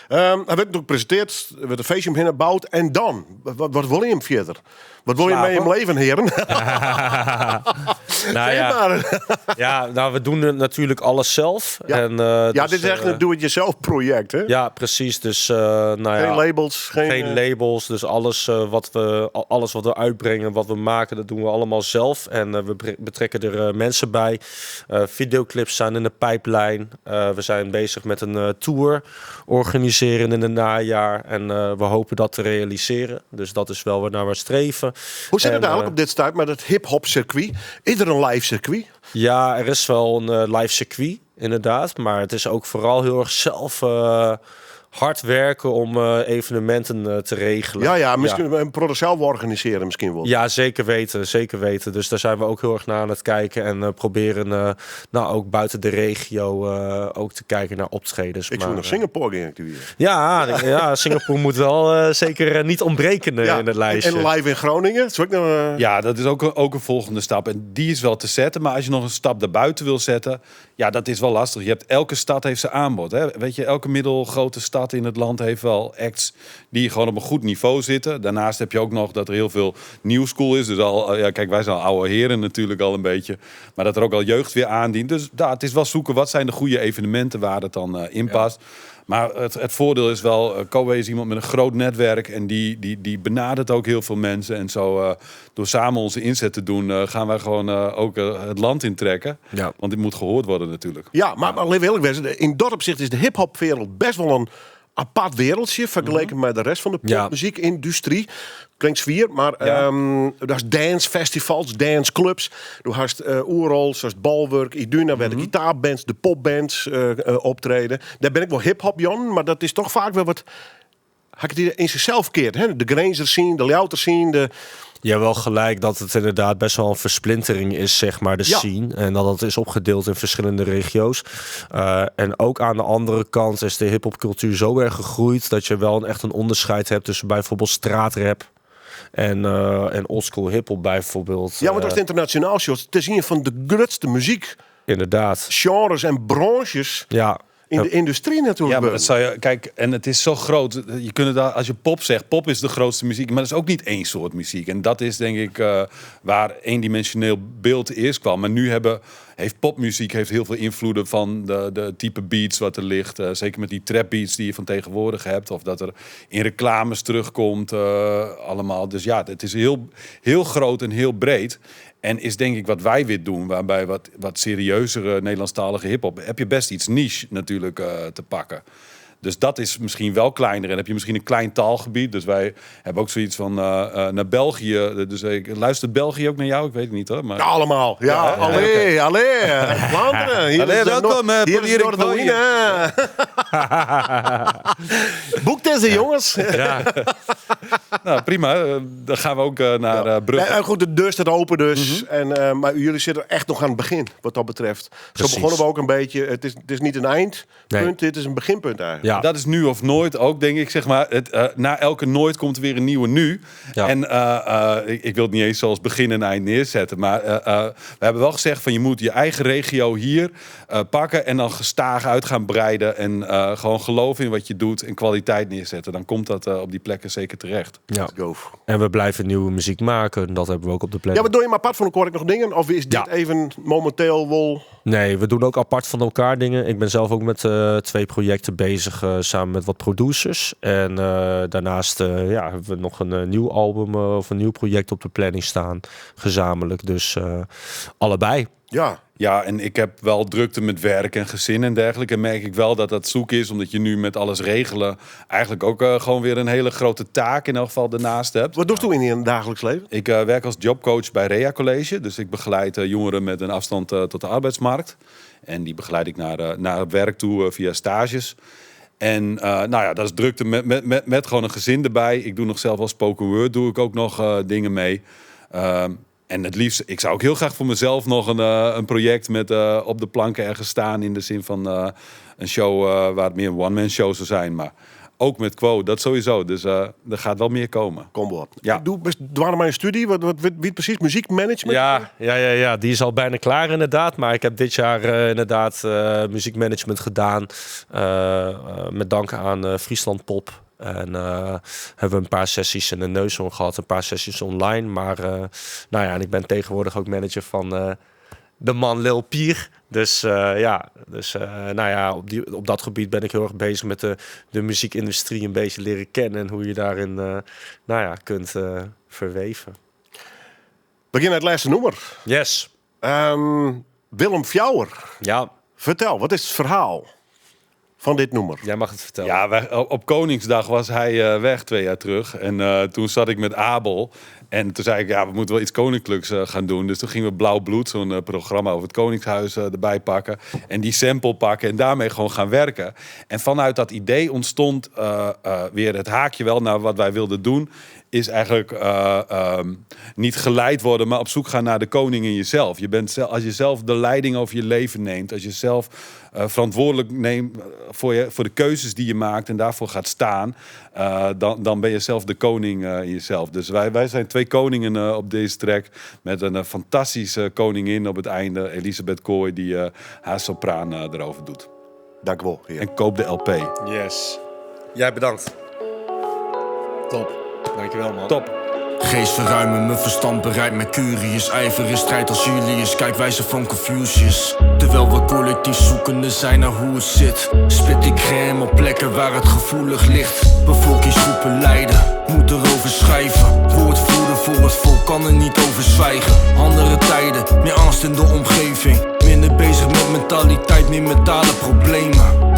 E: Hij werd natuurlijk gepresenteerd, er werd een feestje om heen gebouwd. En dan? Wat wil je hem verder? Wat wil je mee hem leven, heren?
G: We doen natuurlijk alles zelf.
E: Ja,
G: en,
E: dit is echt een doe-het-jezelf project, hè?
G: Ja, precies. Dus,
E: geen labels.
G: Geen labels. Dus alles wat we uitbrengen, wat we maken, dat doen we allemaal zelf. En we betrekken er mensen bij. Videoclips staan in de pijplijn. We zijn bezig met een tour organiseren in het najaar. En we hopen dat te realiseren. Dus dat is wel waar we streven.
E: Hoe zit het eigenlijk op dit stuit met het hip-hop circuit? Is er een live circuit?
G: Ja, er is wel een live circuit, inderdaad. Maar het is ook vooral heel erg zelf hard werken om evenementen te regelen.
E: Ja, misschien een product zelf organiseren misschien wel.
G: Ja, zeker weten. Dus daar zijn we ook heel erg naar aan het kijken. En proberen ook buiten de regio ook te kijken naar optredens.
E: Ik zou naar Singapore gaan activeren.
G: Ja, Singapore moet wel zeker niet ontbreken in het lijstje.
E: En live in Groningen?
F: Ja, dat is ook een volgende stap. En die is wel te zetten. Maar als je nog een stap daarbuiten wil zetten... Ja, dat is wel lastig. Elke stad heeft zijn aanbod. Hè? Weet je, elke middelgrote stad in het land heeft wel acts die gewoon op een goed niveau zitten. Daarnaast heb je ook nog dat er heel veel new school is. Dus kijk, wij zijn al oude heren natuurlijk al een beetje. Maar dat er ook al jeugd weer aandient. Dus het is wel zoeken, wat zijn de goede evenementen waar het dan in past. Ja. Maar het voordeel is wel, Kowe is iemand met een groot netwerk en die benadert ook heel veel mensen. En zo, door samen onze inzet te doen, gaan wij gewoon ook het land intrekken. Ja. Want dit moet gehoord worden natuurlijk.
E: Ja, maar even eerlijk wezen, in dat opzicht is de hip-hopwereld best wel een apart wereldje vergeleken met de rest van de popmuziekindustrie. Klinkt zwier, maar dat is dancefestivals, danceclubs. Je hast Oerol, zoals Balwerk, Iduna, waar de gitaarbands, de popbands optreden. Daar ben ik wel hip-hop, Jan, maar dat is toch vaak wel wat... Had ik het in zichzelf keert, hè? De Grazer scene, de Louter scene,
G: Ja, wel gelijk dat het inderdaad best wel een versplintering is, zeg maar, de scene. En dat het is opgedeeld in verschillende regio's. En ook aan de andere kant is de hiphopcultuur zo erg gegroeid dat je wel echt een onderscheid hebt tussen bijvoorbeeld straatrap en oldschool hiphop bijvoorbeeld.
E: Ja, maar dat is internationaal, shows. Te zien van de grootste muziek.
G: Inderdaad.
E: Genres en branches.
G: Ja.
E: In de industrie natuurlijk.
F: Ja, maar dat zou je... Kijk, en het is zo groot. Je kunt het, als je pop zegt, pop is de grootste muziek. Maar dat is ook niet één soort muziek. En dat is denk ik waar eendimensioneel beeld eerst kwam. Maar nu hebben heeft popmuziek heeft heel veel invloeden van de type beats wat er ligt. Zeker met die trap beats die je van tegenwoordig hebt. Of dat er in reclames terugkomt allemaal. Dus ja, het is heel, heel groot en heel breed. En is denk ik wat wij weer doen, waarbij wat serieuzere Nederlandstalige hiphop, heb je best iets niche natuurlijk te pakken. Dus dat is misschien wel kleiner. En heb je misschien een klein taalgebied. Dus wij hebben ook zoiets van naar België. Dus luistert België ook naar jou? Ik weet het niet hoor. Maar...
E: Ja, allemaal. Ja, allee. Vlaanderen. Hier
F: allee, welkom.
E: Hier is Noord-Holland. Boek deze jongens.
F: Ja. Nou, prima. Dan gaan we ook naar Brugge.
E: Ja, goed, de deur staat open dus. Maar jullie zitten echt nog aan het begin, wat dat betreft.
G: Precies.
E: Zo begonnen we ook een beetje. Het is niet een eindpunt, dit is een beginpunt eigenlijk.
G: Ja.
F: Dat is nu of nooit ook, denk ik. Zeg maar, na elke nooit komt er weer een nieuwe nu.
G: Ja.
F: En ik wil het niet eens zoals begin en eind neerzetten. Maar we hebben wel gezegd van je moet je eigen regio hier pakken. En dan gestaag uit gaan breiden. En gewoon geloven in wat je doet en kwaliteit neerzetten. Dan komt dat op die plekken zeker terecht.
G: Ja. En we blijven nieuwe muziek maken. Dat hebben we ook op de plek.
E: Ja, maar doe je maar apart van elkaar nog dingen? Of is dit even momenteel wel...
G: Nee, we doen ook apart van elkaar dingen. Ik ben zelf ook met 2 projecten bezig samen met wat producers. En daarnaast hebben we nog een nieuw album of een nieuw project op de planning staan. Gezamenlijk. Dus allebei.
F: Ja, en ik heb wel drukte met werk en gezin en dergelijke. En merk ik wel dat dat zoek is, omdat je nu met alles regelen eigenlijk ook gewoon weer een hele grote taak in elk geval daarnaast hebt.
E: Wat doe je in je dagelijks leven?
F: Ik werk als jobcoach bij Rea College. Dus ik begeleid jongeren met een afstand tot de arbeidsmarkt. En die begeleid ik naar het werk toe via stages. En dat is drukte met gewoon een gezin erbij. Ik doe nog zelf als spoken word, doe ik ook nog dingen mee. En het liefst, ik zou ook heel graag voor mezelf nog een project met op de planken ergens staan. In de zin van een show waar het meer een one-man show zou zijn. Maar ook met Quo, dat sowieso. Dus er gaat wel meer komen.
E: Kom op.
F: Ja.
E: Doe maar een studie. Wie precies? Muziekmanagement?
G: Ja, die is al bijna klaar inderdaad. Maar ik heb dit jaar inderdaad muziekmanagement gedaan. Met dank aan Friesland Pop. En hebben we een paar sessies in de Neushoorn gehad, een paar sessies online. Maar en ik ben tegenwoordig ook manager van de man Lil Pier. Dus op dat gebied ben ik heel erg bezig met de muziekindustrie een beetje leren kennen. En hoe je daarin kunt verweven.
E: Begin met het laatste nummer.
G: Yes.
E: Willem Fjouwer.
G: Ja.
E: Vertel, wat is het verhaal van dit nummer?
G: Jij mag het vertellen.
F: Ja, op Koningsdag was hij weg 2 jaar terug. En toen zat ik met Abel. En toen zei ik, we moeten wel iets koninklijks gaan doen. Dus toen gingen we Blauw Bloed, zo'n programma over het Koningshuis erbij pakken. En die sample pakken en daarmee gewoon gaan werken. En vanuit dat idee ontstond weer het haakje wel naar wat wij wilden doen. Is eigenlijk niet geleid worden, maar op zoek gaan naar de koning in jezelf. Als je zelf de leiding over je leven neemt, als je zelf verantwoordelijk neemt voor de keuzes die je maakt en daarvoor gaat staan, dan ben je zelf de koning in jezelf. Dus wij zijn 2 koningen op deze track met een fantastische koningin op het einde, Elisabeth Kooi, die haar sopraan erover doet.
E: Dank u wel. Heer.
F: En koop de LP.
G: Yes. Jij bedankt. Top. Dankjewel man.
F: Top.
H: Geest verruimen, mijn verstand bereidt Mercurius. Ijver in strijd als Julius, kijkwijze van Confucius. Terwijl we collectief zoekende zijn naar hoe het zit. Spit ik crème op plekken waar het gevoelig ligt. Bevolkingsgroepen lijden, moet erover schrijven. Woordvoerder voor het volk kan er niet over zwijgen. Andere tijden, meer angst in de omgeving. Minder bezig met mentaliteit, meer mentale problemen.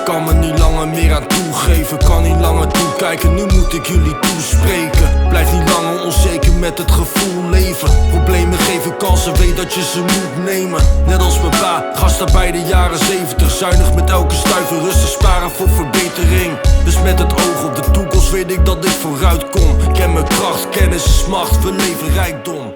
H: Kan me niet langer meer aan toegeven, kan niet langer toekijken, nu moet ik jullie toespreken. Blijf niet langer onzeker met het gevoel leven. Problemen geven kansen, weet dat je ze moet nemen. Net als mijn pa, gasten bij de jaren 70. Zuinig met elke stuiver, rustig sparen voor verbetering. Dus met het oog op de toekomst weet ik dat ik vooruit kom. Ken mijn kracht, kennis is macht, we leven rijkdom.